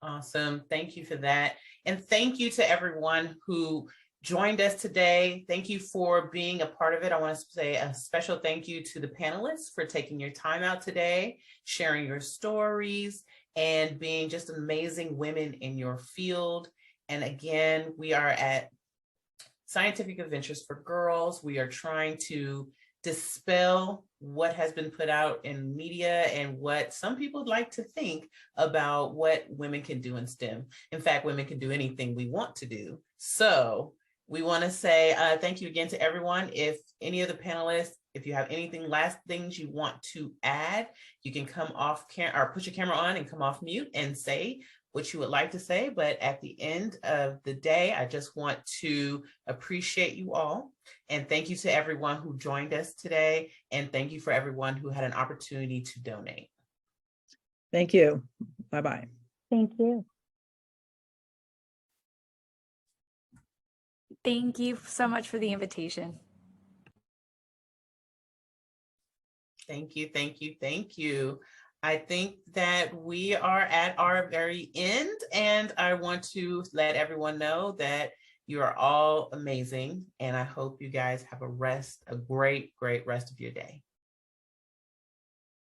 Awesome. Thank you for that. And thank you to everyone who joined us today. Thank you for being a part of it. I want to say a special thank you to the panelists for taking your time out today, sharing your stories, and being just amazing women in your field. And again, we are at Scientific Adventures for Girls. We are trying to dispel what has been put out in media and what some people like to think about what women can do in STEM. In fact, women can do anything we want to do. So we want to say thank you again to everyone. If any of the panelists, if you have anything, last things you want to add, you can come off or put your camera on and come off mute and say what you would like to say. But at the end of the day, I just want to appreciate you all. And thank you to everyone who joined us today. And thank you for everyone who had an opportunity to donate. Thank you. Bye-bye. Thank you. Thank you so much for the invitation. Thank you, thank you, thank you. I think that we are at our very end, and I want to let everyone know that you are all amazing, and I hope you guys have a great rest of your day.